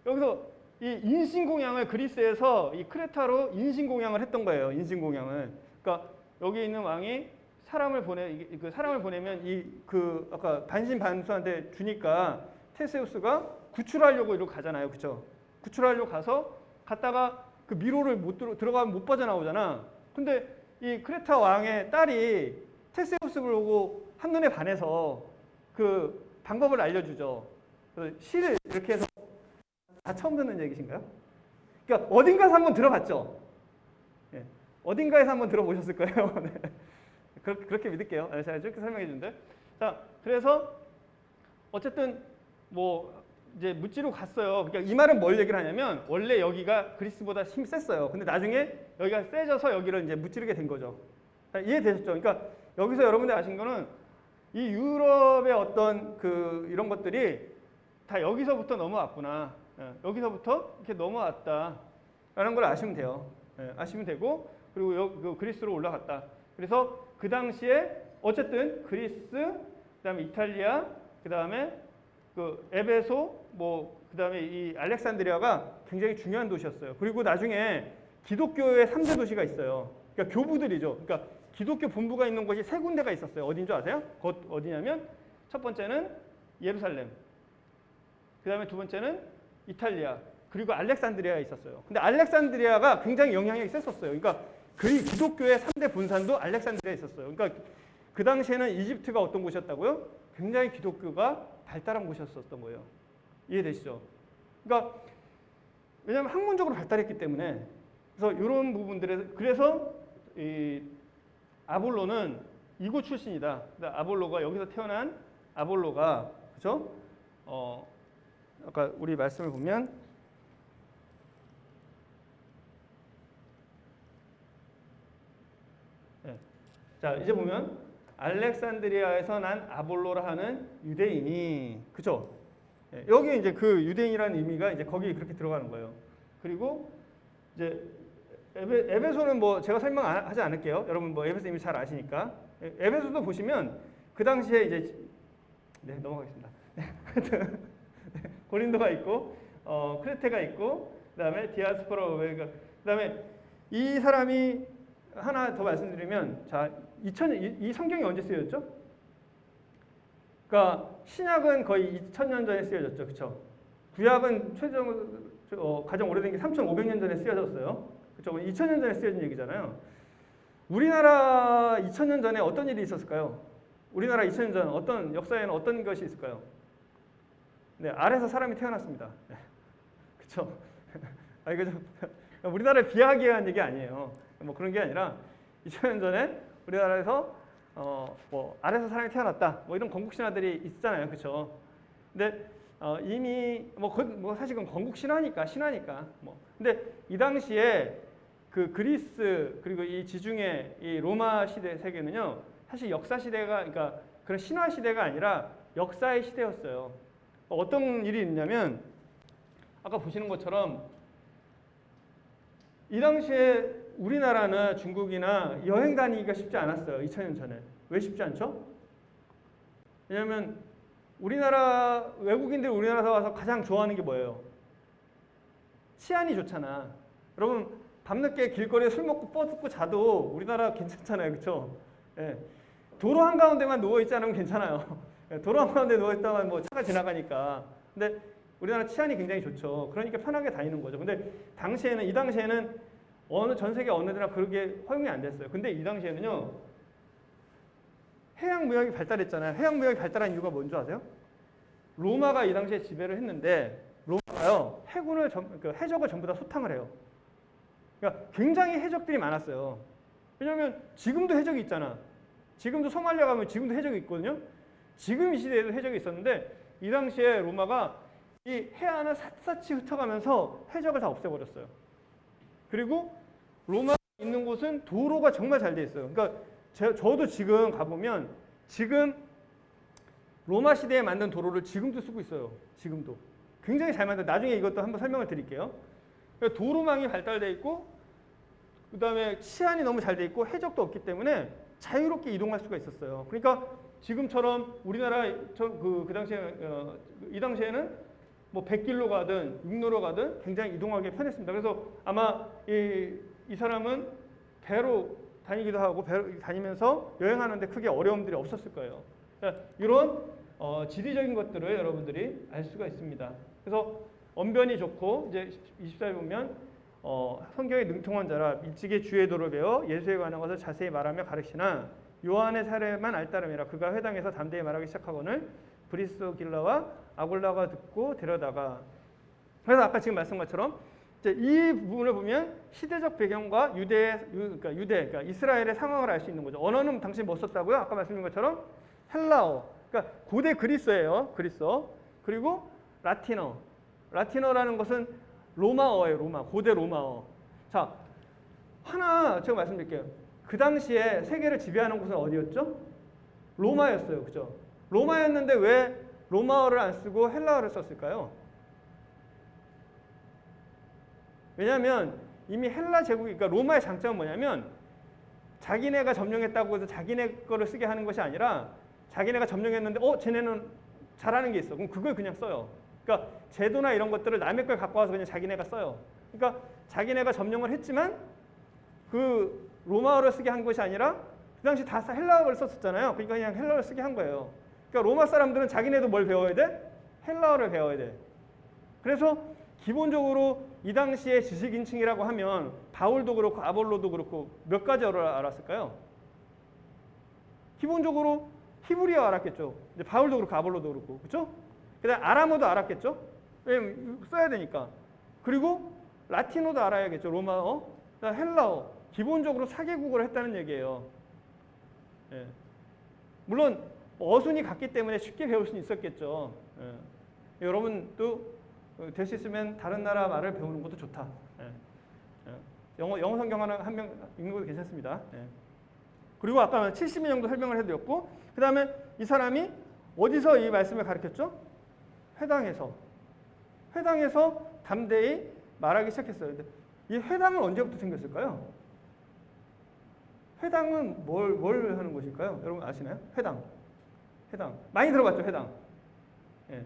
여기서 이 인신공양을 그리스에서 이 크레타로 인신공양을 했던 거예요. 인신공양을. 그러니까 여기 있는 왕이 사람을 보내면 이 그 아까 반신반수한테 주니까 테세우스가 구출하려고 이러고 가잖아요. 그렇죠? 구출하려고 갔다가 그 미로를 들어가면 못 빠져나오잖아. 근데 이 크레타 왕의 딸이 테세우스를 보고 한눈에 반해서 그 방법을 알려주죠. 그래서 시를 이렇게 해서 다 처음 듣는 얘기신가요? 그러니까 어딘가에서 한번 들어봤죠. 네. 어딘가에서 한번 들어보셨을 거예요. 네. 그렇게 믿을게요. 네, 제가 이렇게 설명해 주는데. 자, 그래서 어쨌든 뭐 이제 무찌로 갔어요. 그러니까 이 말은 뭘 얘기를 하냐면 원래 여기가 그리스보다 힘이 셌어요. 근데 나중에 여기가 세져서 여기를 이제 무찌르게 된 거죠. 자, 이해되셨죠? 그러니까 여기서 여러분들 아신 거는 이 유럽의 어떤 그 이런 것들이 다 여기서부터 넘어왔구나. 여기서부터 이렇게 넘어왔다라는 걸 아시면 돼요. 아시면 되고 그리고 그리스로 올라갔다. 그래서 그 당시에 어쨌든 그리스, 그다음에 이탈리아, 그다음에 그 에베소, 뭐 그다음에 이 알렉산드리아가 굉장히 중요한 도시였어요. 그리고 나중에 기독교의 3대 도시가 있어요. 그러니까 교부들이죠. 그러니까 기독교 본부가 있는 곳이 세 군데가 있었어요. 어딘 줄 아세요? 어디냐면 첫 번째는 예루살렘, 그다음에 두 번째는 이탈리아, 그리고 알렉산드리아가 있었어요. 근데 알렉산드리아가 굉장히 영향력이 셌었어요. 그러니까 기독교의 3대 본산도 알렉산드리아에 있었어요. 그러니까 그 당시에는 이집트가 어떤 곳이었다고요? 굉장히 기독교가 발달한 곳이었던 거예요. 이해되시죠? 그러니까 왜냐하면 학문적으로 발달했기 때문에. 그래서 이런 부분들에서 그래서 이 아볼로는 이곳 출신이다. 아볼로가 여기서 태어난 아볼로가 그렇죠? 아까 우리 말씀을 보면 네. 자 이제 보면 알렉산드리아에서 난 아볼로라 하는 유대인이 그죠? 네. 여기 이제 그 유대인이라는 의미가 이제 거기 그렇게 들어가는 거예요. 그리고 이제 에베소는 뭐 제가 설명하지 않을게요. 여러분 뭐 에베소 이미 잘 아시니까. 에베소도 보시면 그 당시에 이제 네 넘어가겠습니다. 고린도가 있고 크레테가 있고 그다음에 디아스포라 오베가 그다음에 이 사람이 하나 더 말씀드리면 자 이 성경이 언제 쓰여졌죠? 그러니까 신약은 거의 2000년 전에 쓰여졌죠. 그렇죠? 구약은 가장 오래된 게 3500년 전에 쓰여졌어요. 그렇죠? 2000년 전에 쓰여진 얘기잖아요. 우리나라 2000년 전에 어떤 일이 있었을까요? 우리나라 2000년 전 어떤 역사에는 어떤 것이 있을까요? 네, 알에서 사람이 태어났습니다. 네. 그렇죠? 아 이거 좀 우리나라를 비하하기 위한 얘기 아니에요. 뭐 그런 게 아니라 2000년 전에 우리나라에서 뭐 아래서 사람이 태어났다. 뭐 이런 건국 신화들이 있잖아요, 그렇죠? 근데 이미 뭐 사실 그건 건국 신화니까 뭐. 근데 이 당시에 그 그리스 그리고 이 지중해 이 로마 시대 세계는요, 사실 역사 시대가 그러니까 그런 신화 시대가 아니라 역사의 시대였어요. 어떤 일이 있냐면 아까 보시는 것처럼 이 당시에 우리나라나 중국이나 여행 다니기가 쉽지 않았어요. 2000년 전에. 왜 쉽지 않죠? 왜냐하면 우리나라 외국인들이 우리나라 와서 가장 좋아하는 게 뭐예요? 치안이 좋잖아. 여러분 밤늦게 길거리에 술 먹고 뻗고 자도 우리나라 괜찮잖아요, 그렇죠? 예. 도로 한 가운데만 누워 있지 않으면 괜찮아요. 예. 도로 한 가운데 누워 있다만 뭐 차가 지나가니까. 근데 우리나라 치안이 굉장히 좋죠. 그러니까 편하게 다니는 거죠. 근데 이 당시에는 전 세계 어느 데나 그렇게 허용이 안 됐어요. 근데 이 당시에는요, 해양 무역이 발달했잖아요. 해양 무역이 발달한 이유가 뭔지 아세요? 로마가 이 당시에 지배를 했는데 로마가요, 해적을 전부 다 소탕을 해요. 그러니까 굉장히 해적들이 많았어요. 왜냐하면 지금도 해적이 있잖아. 지금도 소말리아 가면 지금도 해적이 있거든요. 지금 이 시대에도 해적이 있었는데 이 당시에 로마가 이 해안을 샅샅이 흩어가면서 해적을 다 없애버렸어요. 그리고 로마 있는 곳은 도로가 정말 잘 돼 있어요. 그러니까 저도 지금 가보면 지금 로마 시대에 만든 도로를 지금도 쓰고 있어요. 지금도. 굉장히 잘 만든. 나중에 이것도 한번 설명을 드릴게요. 그러니까 도로망이 발달돼 있고 그 다음에 치안이 너무 잘 돼 있고 해적도 없기 때문에 자유롭게 이동할 수가 있었어요. 그러니까 지금처럼 우리나라 이 당시에는 뭐 100길로 가든 육로로 가든 굉장히 이동하기 편했습니다. 그래서 아마 이 사람은 배로 다니기도 하고 배로 다니면서 여행하는데 크게 어려움들이 없었을 거예요. 그러니까 이런 지리적인 것들을 여러분들이 알 수가 있습니다. 그래서 언변이 좋고 이제 24절 보면 성경에 능통한 자라 일찍이 주의 도를 배워 예수에 관한 것을 자세히 말하며 가르치나 요한의 사례만 알따름이라 그가 회당에서 담대히 말하기 시작하거늘 브리스길라와 아굴라가 듣고 데려다가. 그래서 아까 지금 말씀한 것처럼 이제 이 부분을 보면 시대적 배경과 그러니까 이스라엘의 상황을 알 수 있는 거죠. 언어는 당신이 뭐 썼다고요? 아까 말씀드린 것처럼 헬라어, 그러니까 고대 그리스어예요. 그리스어. 그리고 라틴어. 라틴어라는 것은 로마어예요. 고대 로마어. 자, 하나 제가 말씀드릴게요. 그 당시에 세계를 지배하는 곳은 어디였죠? 로마였어요. 그죠? 로마였는데 왜 로마어를 안 쓰고 헬라어를 썼을까요? 왜냐하면 이미 헬라 제국이, 그러니까 로마의 장점은 뭐냐면 자기네가 점령했다고 해서 자기네 거를 쓰게 하는 것이 아니라 자기네가 점령했는데 쟤네는 잘하는 게 있어. 그럼 그걸 그냥 써요. 그러니까 제도나 이런 것들을 남의 걸 갖고 와서 그냥 자기네가 써요. 그러니까 자기네가 점령을 했지만 그 로마어를 쓰게 한 것이 아니라 그 당시 다 헬라어를 썼었잖아요. 그러니까 그냥 헬라어를 쓰게 한 거예요. 그러니까 로마 사람들은 자기네도 뭘 배워야 돼? 헬라어를 배워야 돼. 그래서 기본적으로 이 당시에 지식인층이라고 하면 바울도 그렇고 아볼로도 그렇고 몇 가지어를 알았을까요? 기본적으로 히브리어 알았겠죠. 이제 바울도 그렇고 아볼로도 그렇고, 그렇죠? 그다음 아람어도 알았겠죠. 왜냐면 써야 되니까. 그리고 라틴어도 알아야겠죠. 로마어, 그다음 헬라어. 기본적으로 4개국어를 했다는 얘기예요. 예. 물론 어순이 같기 때문에 쉽게 배울 수는 있었겠죠. 예. 여러분도 될 수 있으면 다른 나라 말을 배우는 것도 좋다. 예. 예. 영어 성경 한 명 읽는 것도 괜찮습니다. 예. 그리고 아까 70년 정도 설명을 해드렸고, 그 다음에 이 사람이 어디서 이 말씀을 가르쳤죠? 회당에서 담대히 말하기 시작했어요. 근데 이 회당은 언제부터 생겼을까요? 회당은 뭘 하는 곳일까요? 여러분 아시나요? 회당. 많이 들어봤죠, 회당. 예.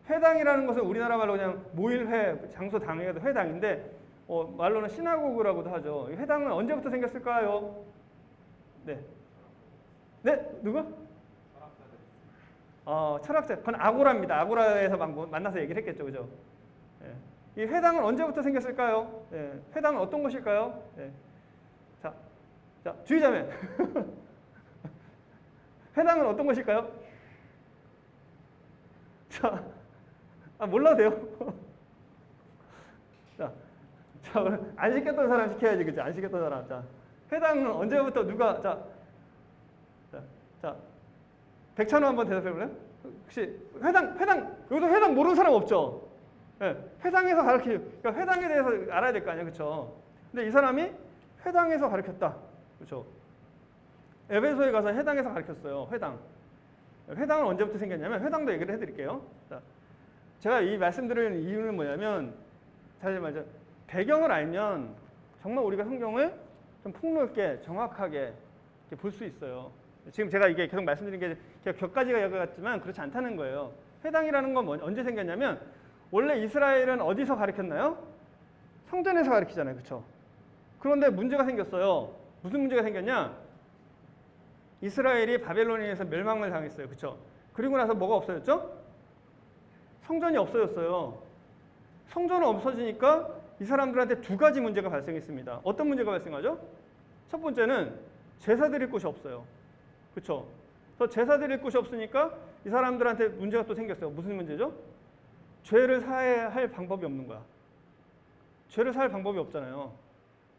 회당이라는 것은 우리나라 말로 그냥 모일회, 장소 당회가 회당인데, 말로는 시나고그라고도 하죠. 이 회당은 언제부터 생겼을까요? 네. 네? 누구? 철학자. 그건 아고라입니다. 아고라에서 만나서 얘기를 했겠죠, 그죠? 예. 이 회당은 언제부터 생겼을까요? 예. 회당은 어떤 곳일까요? 예. 자, 주의자매. 회당은 어떤 것일까요? 자, 몰라도 돼요. 자, 자, 안 시켰던 사람 시켜야지, 그치? 안 시켰던 사람. 자, 회당은 언제부터 누가 자, 백찬호 한번 대답해 볼래요? 혹시 회당 여기서 회당 모르는 사람 없죠? 네, 회당에서 그러니까 회당에 대해서 알아야 될 거 아니에요, 그렇죠? 근데 이 사람이 회당에서 가르쳤다, 그렇죠? 에베소에 가서 회당에서 가르쳤어요. 회당은 언제부터 생겼냐면 회당도 얘기를 해드릴게요. 자, 제가 이 말씀드리는 이유는 뭐냐면 사실 말이죠. 배경을 알면 정말 우리가 성경을 좀 폭넓게 정확하게 볼 수 있어요. 지금 제가 이게 계속 말씀드린 게 몇 가지가 여기 같지만 그렇지 않다는 거예요. 회당이라는 건 언제 생겼냐면 원래 이스라엘은 어디서 가르쳤나요? 성전에서 가르치잖아요, 그렇죠? 그런데 문제가 생겼어요. 무슨 문제가 생겼냐? 이스라엘이 바벨론에 의해서 멸망을 당했어요, 그렇죠? 그리고 나서 뭐가 없어졌죠? 성전이 없어졌어요. 성전이 없어지니까 이 사람들한테 두 가지 문제가 발생했습니다. 어떤 문제가 발생하죠? 첫 번째는 제사 드릴 곳이 없어요. 그렇죠? 그래서 제사 드릴 곳이 없으니까 이 사람들한테 문제가 또 생겼어요. 무슨 문제죠? 죄를 사해야 할 방법이 없는 거야. 죄를 사할 방법이 없잖아요.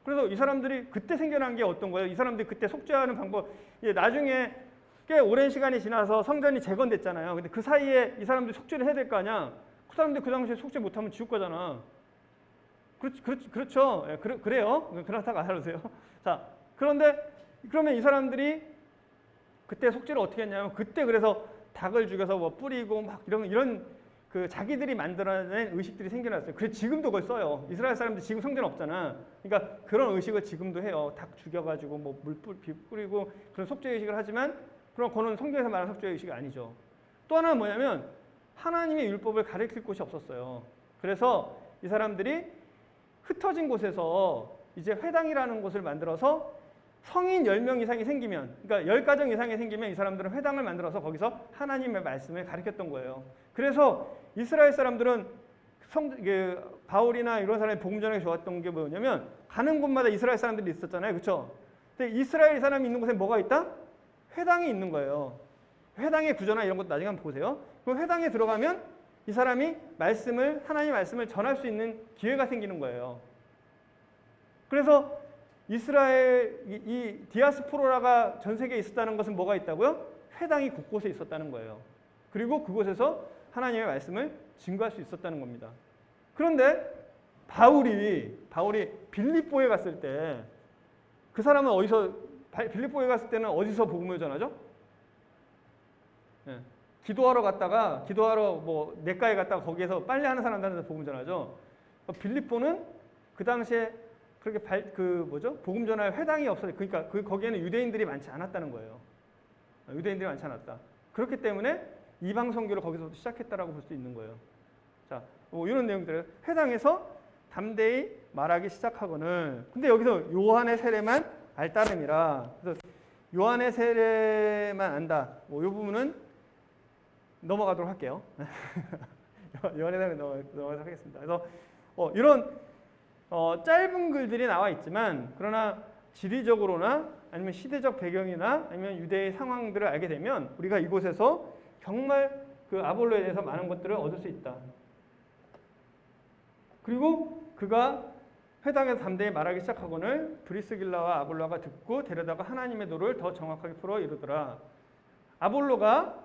그래서 이 사람들이 그때 생겨난 게 어떤 거예요? 이 사람들이 그때 속죄하는 방법, 나중에 꽤 오랜 시간이 지나서 성전이 재건됐잖아요. 근데 그 사이에 이 사람들이 속죄를 해야 될 거 아니야? 그 사람들이 그 당시에 속죄 못하면 지옥 가잖아. 그렇죠. 예, 그래요. 그렇다고 알아주세요. 자, 그런데 그러면 이 사람들이 그때 속죄를 어떻게 했냐면 그때 그래서 닭을 죽여서 뭐 뿌리고 막 이런 그 자기들이 만들어낸 의식들이 생겨났어요. 그래서 지금도 그걸 써요. 이스라엘 사람들 지금 성전 없잖아. 그러니까 그런 의식을 지금도 해요. 닭 죽여가지고 뭐 물 뿌리고 그런 속죄 의식을 하지만 그럼 그건 성경에서 말하는 속죄 의식이 아니죠. 또 하나는 뭐냐면 하나님의 율법을 가르칠 곳이 없었어요. 그래서 이 사람들이 흩어진 곳에서 이제 회당이라는 곳을 만들어서 성인 10명 이상이 생기면, 그러니까 10가정 이상이 생기면 이 사람들은 회당을 만들어서 거기서 하나님의 말씀을 가르쳤던 거예요. 그래서 이스라엘 사람들은 바울이나 이런 사람이 복음 전하기 좋았던 게 뭐냐면 가는 곳마다 이스라엘 사람들이 있었잖아요. 그렇죠? 근데 이스라엘 사람이 있는 곳에 뭐가 있다? 회당이 있는 거예요. 회당의 구조나 이런 것도 나중에 한번 보세요. 그럼 회당에 들어가면 이 사람이 하나님의 말씀을 전할 수 있는 기회가 생기는 거예요. 그래서 이스라엘 이 디아스포라가 전 세계에 있었다는 것은 뭐가 있다고요? 회당이 곳곳에 있었다는 거예요. 그리고 그곳에서 하나님의 말씀을 증거할 수 있었다는 겁니다. 그런데 바울이 빌립보에 갔을 때 그 사람은 빌립보에 갔을 때는 어디서 복음을 전하죠? 예. 기도하러 뭐 냇가에 갔다가 거기에서 빨래하는 사람들한테 복음 전하죠. 빌립보는 그 당시에 그렇게 복음 전할 회당이 없어요. 그러니까 거기에는 유대인들이 많지 않았다는 거예요. 유대인들이 많지 않았다. 그렇기 때문에 이방 선교를 거기서부터 시작했다라고 볼 수 있는 거예요. 자, 뭐 이런 내용들을 회당에서 담대히 말하기 시작하거늘. 근데 여기서 요한의 세례만 알 따름이라. 그래서 요한의 세례만 안다. 뭐 이 부분은 넘어가도록 할게요. 요한의 세례 넘어가도록 하겠습니다. 그래서 이런 짧은 글들이 나와 있지만 그러나 지리적으로나 아니면 시대적 배경이나 아니면 유대의 상황들을 알게 되면 우리가 이곳에서 정말 그 아볼로에 대해서 많은 것들을 얻을 수 있다. 그리고 그가 회당에서 담대히 말하기 시작하고는 브리스길라와 아볼로가 듣고 데려다가 하나님의 도를 더 정확하게 풀어 이루더라. 아볼로가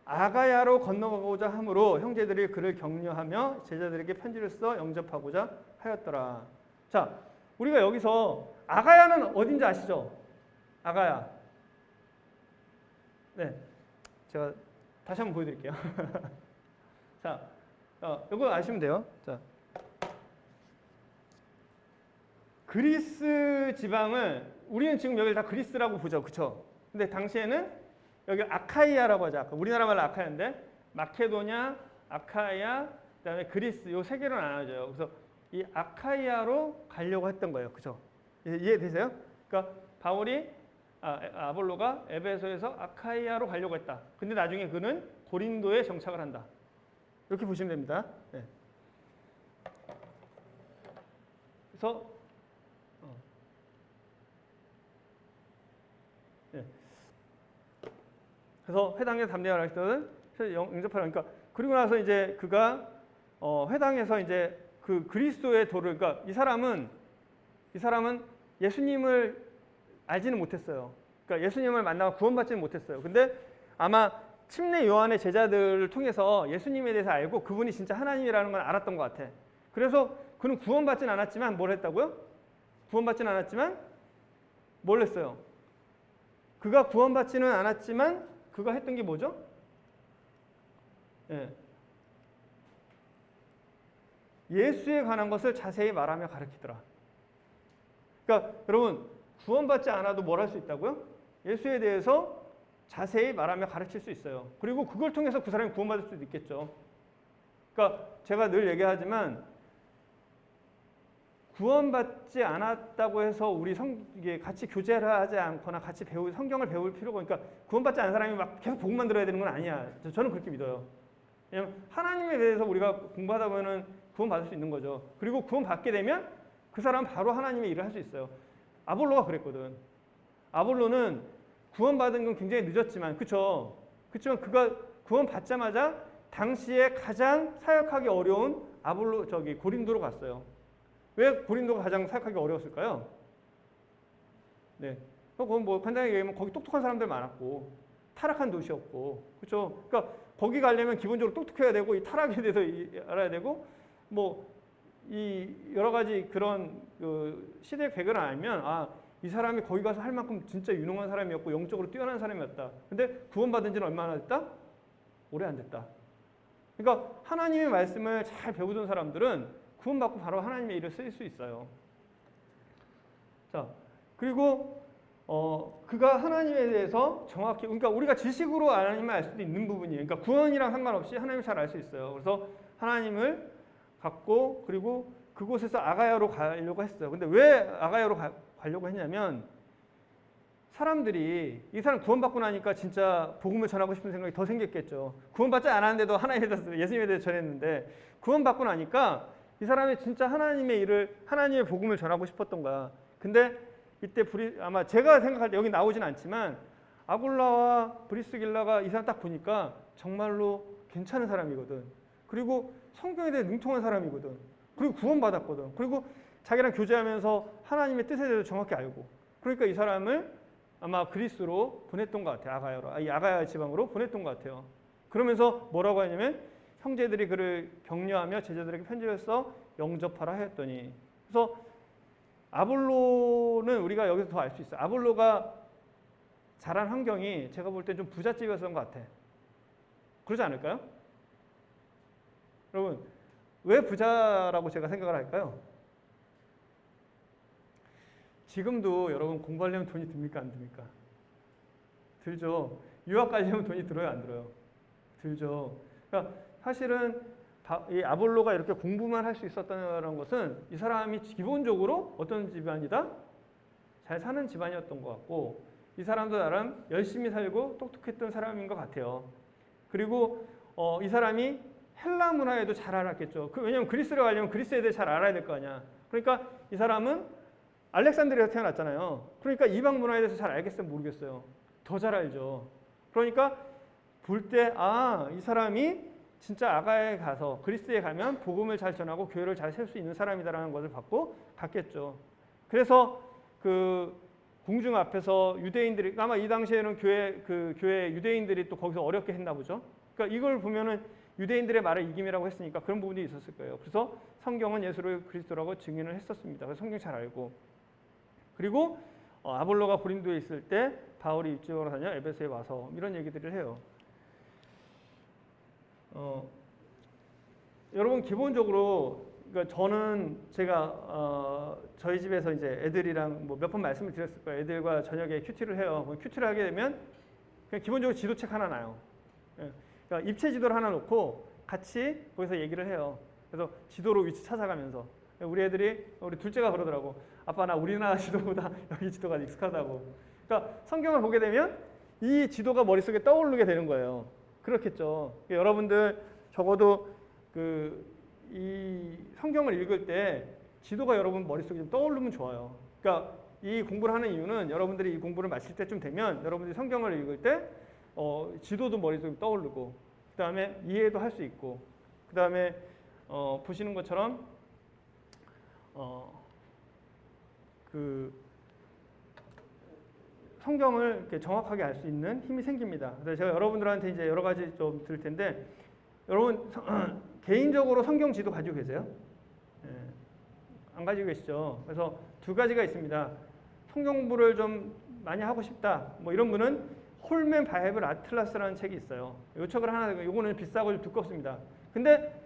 아가야로 건너가고자 함으로 형제들이 그를 격려하며 제자들에게 편지를 써 영접하고자 하였더라. 자, 우리가 여기서 아가야는 어딘지 아시죠? 아가야. 네, 제가 다시 한번 보여드릴게요. 자, 이거 아시면 돼요. 자, 그리스 지방을 우리는 지금 여기를 다 그리스라고 보죠, 그렇죠? 근데 당시에는 여기 아카이아라고 하죠. 우리나라 말로 아카이아인데 마케도냐, 아카이아, 그다음에 그리스 이 세 개로 나눠져요. 그래서 이 아카이아로 가려고 했던 거예요, 그렇죠? 이해되세요? 그러니까 바울이 아볼로가 에베소에서 아카이아로 가려고 했다. 근데 나중에 그는 고린도에 정착을 한다. 이렇게 보시면 됩니다. 네. 그래서 네. 그래서 회당에서 담대히 말할 때는 영접하라. 그러니까 그리고 나서 이제 그가 회당에서 이제 그 그리스도의 도를, 그러니까 이 사람은 예수님을 알지는 못했어요. 그러니까 예수님을 만나고 구원받지는 못했어요. 근데 아마 침례 요한의 제자들을 통해서 예수님에 대해서 알고 그분이 진짜 하나님이라는 걸 알았던 것 같아. 그래서 그는 구원받지는 않았지만 뭘 했다고요? 구원받지는 않았지만 뭘 했어요? 그가 구원받지는 않았지만 그가 했던 게 뭐죠? 예. 예수에 관한 것을 자세히 말하며 가르치더라. 그러니까 여러분 구원받지 않아도 뭘 할 수 있다고요? 예수에 대해서 자세히 말하며 가르칠 수 있어요. 그리고 그걸 통해서 그 사람이 구원받을 수도 있겠죠. 그러니까 제가 늘 얘기하지만 구원받지 않았다고 해서 우리 이게 같이 교제를 하지 않거나 같이 성경을 배울 필요가, 그러니까 구원받지 않은 사람이 막 계속 복음만 들어야 되는 건 아니야. 저는 그렇게 믿어요. 왜냐면 하나님에 대해서 우리가 공부하다 보면은 구원받을 수 있는 거죠. 그리고 구원받게 되면 그 사람은 바로 하나님의 일을 할 수 있어요. 아볼로가 그랬거든. 아볼로는 구원받은 건 굉장히 늦었지만, 그렇죠? 그렇지만 그가 구원받자마자 당시에 가장 사역하기 어려운 고린도로 갔어요. 왜 고린도가 가장 사역하기 어려웠을까요? 네, 그건 뭐 간단하게 얘기하면 거기 똑똑한 사람들 많았고 타락한 도시였고, 그렇죠? 그러니까 거기 가려면 기본적으로 똑똑해야 되고 이 타락에 대해서 알아야 되고 뭐 이 여러 가지 그런 그 시대의 배경을 알면 이 사람이 거기 가서 할 만큼 진짜 유능한 사람이었고 영적으로 뛰어난 사람이었다. 근데 구원받은 지는 얼마나 됐다? 오래 안 됐다. 그러니까 하나님의 말씀을 잘 배우던 사람들은 구원받고 바로 하나님의 일을 쓸 수 있어요. 자, 그리고 그가 하나님에 대해서 정확히, 그러니까 우리가 지식으로 하나님을 알 수도 있는 부분이에요. 그러니까 구원이랑 상관없이 하나님을 잘 알 수 있어요. 그래서 하나님을 갖고 그리고 그곳에서 아가야로 가려고 했어요. 근데 왜 아가야로 가려고 했냐면 사람들이 이 사람 구원받고 나니까 진짜 복음을 전하고 싶은 생각이 더 생겼겠죠. 구원받지 않았는데도 하나님에 대해서, 예수님에 대해서 전했는데 구원받고 나니까 이 사람이 진짜 하나님의 복음을 전하고 싶었던 거야. 근데 이때 아마 제가 생각할 때 여기 나오진 않지만 아굴라와 브리스길라가 이 사람 딱 보니까 정말로 괜찮은 사람이거든. 그리고 성경에 대해 능통한 사람이거든. 그리고 구원받았거든. 그리고 자기랑 교제하면서 하나님의 뜻에 대해서 정확히 알고. 그러니까 이 사람을 아마 그리스로 보냈던 것 같아요. 이 아가야 지방으로 보냈던 것 같아요. 그러면서 뭐라고 하냐면 형제들이 그를 격려하며 제자들에게 편지를 써 영접하라 하였더니. 그래서 아볼로는 우리가 여기서 더 알 수 있어요. 아볼로가 자란 환경이 제가 볼 때 좀 부잣집이었던 것 같아. 그러지 않을까요? 여러분, 왜 부자라고 제가 생각을 할까요? 지금도 여러분 공부하려면 돈이 듭니까? 안 듭니까? 들죠. 유학 가려면 돈이 들어요? 안 들어요? 들죠. 그러니까 사실은 이 아볼로가 이렇게 공부만 할 수 있었다는 것은 이 사람이 기본적으로 어떤 집안이다? 잘 사는 집안이었던 것 같고 이 사람도 나름 열심히 살고 똑똑했던 사람인 것 같아요. 그리고 이 사람이 헬라 문화에도 잘 알았겠죠. 왜냐하면 그리스로 가려면 그리스에 대해 잘 알아야 될 거 아니야. 그러니까 이 사람은 알렉산드리아에서 태어났잖아요. 그러니까 이방 문화에 대해서 잘 알겠어요? 모르겠어요? 더 잘 알죠. 그러니까 볼 때 이 사람이 진짜 아가야에 가서 그리스에 가면 복음을 잘 전하고 교회를 잘 세울 수 있는 사람이다라는 것을 받고 갔겠죠. 그래서 그 궁중 앞에서 유대인들이 아마 이 당시에는 교회 유대인들이 또 거기서 어렵게 했나 보죠. 그러니까 이걸 보면은 유대인들의 말을 이김이라고 했으니까 그런 부분이 있었을 거예요. 그래서 성경은 예수를 그리스도라고 증인을 했었습니다. 그래서 성경 잘 알고. 그리고 아볼로가 고린도에 있을 때 바울이 입지역으로 다녀 에베소에 와서 이런 얘기들을 해요. 여러분 기본적으로 그러니까 저는 제가 저희 집에서 이제 애들이랑 뭐 몇 번 말씀을 드렸을 거예요. 애들과 저녁에 큐티를 해요. 큐티를 하게 되면 그냥 기본적으로 지도책 하나 놔요. 그러니까 입체 지도를 하나 놓고 같이 거기서 얘기를 해요. 그래서 지도로 위치 찾아가면서 우리 둘째가 그러더라고. 아빠 나 우리나라 지도보다 여기 지도가 익숙하다고. 그러니까 성경을 보게 되면 이 지도가 머릿속에 떠오르게 되는 거예요. 그렇겠죠. 여러분들 적어도 이 성경을 읽을 때 지도가 여러분 머릿속에 좀 떠오르면 좋아요. 그러니까 이 공부를 하는 이유는 여러분들이 이 공부를 마칠 때쯤 되면 여러분들이 성경을 읽을 때 지도도 머릿속에 떠오르고 그 다음에 이해도 할 수 있고 그 다음에 보시는 것처럼 그 성경을 이렇게 정확하게 알 수 있는 힘이 생깁니다. 그래서 제가 여러분들한테 이제 여러 가지 좀 드릴 텐데, 여러분 개인적으로 성경 지도 가지고 계세요? 예, 안 가지고 계시죠? 그래서 두 가지가 있습니다. 성경 공부를 좀 많이 하고 싶다. 뭐 이런 분은 홀맨 바이블 아틀라스라는 책이 있어요. 이 책을 하나, 요거는 비싸고 좀 두껍습니다. 근데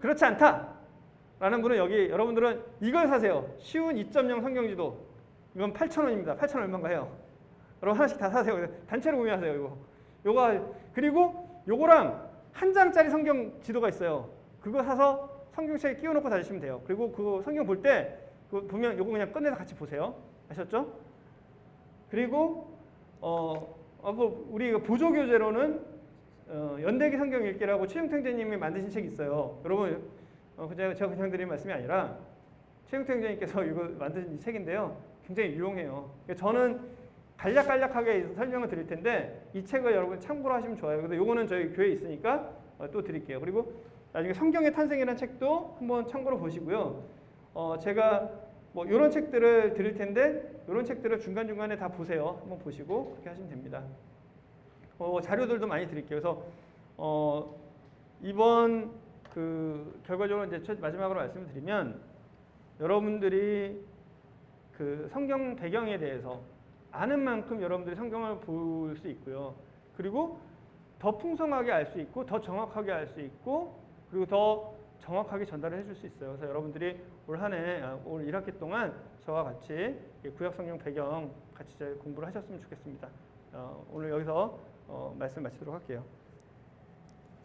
그렇지 않다라는 분은 여기 여러분들은 이걸 사세요. 쉬운 2.0 성경지도. 이건 8,000원입니다. 8,000원 얼마인가 해요. 여러분 하나씩 다 사세요. 단체로 구매하세요. 요거 그리고 요거랑 한 장짜리 성경 지도가 있어요. 그거 사서 성경책에 끼워놓고 다니시면 돼요. 그리고 그 성경 볼 때 보면 요거 그냥 꺼내서 같이 보세요. 아셨죠? 그리고 우리 보조 교재로는 연대기 성경 읽기라고 최영택제님이 만드신 책이 있어요. 여러분 제가 그냥 드리는 말씀이 아니라 최영택제님께서 이거 만드신 책인데요. 굉장히 유용해요. 저는 간략하게 설명을 드릴 텐데 이 책을 여러분 참고로 하시면 좋아요. 근데 요거는 저희 교회에 있으니까 또 드릴게요. 그리고 나중에 성경의 탄생이라는 책도 한번 참고로 보시고요. 제가 뭐 이런 책들을 드릴 텐데 이런 책들을 중간중간에 다 보세요. 한번 보시고 그렇게 하시면 됩니다. 자료들도 많이 드릴게요. 그래서 이번 그 결과적으로 이제 마지막으로 말씀을 드리면 여러분들이 그 성경 배경에 대해서 아는 만큼 여러분들이 성경을 볼 수 있고요. 그리고 더 풍성하게 알 수 있고 더 정확하게 알 수 있고 그리고 더 정확하게 전달을 해줄 수 있어요. 그래서 여러분들이 올 1학기 동안 저와 같이 구약 성경 배경 같이 공부를 하셨으면 좋겠습니다. 오늘 여기서 말씀 마치도록 할게요.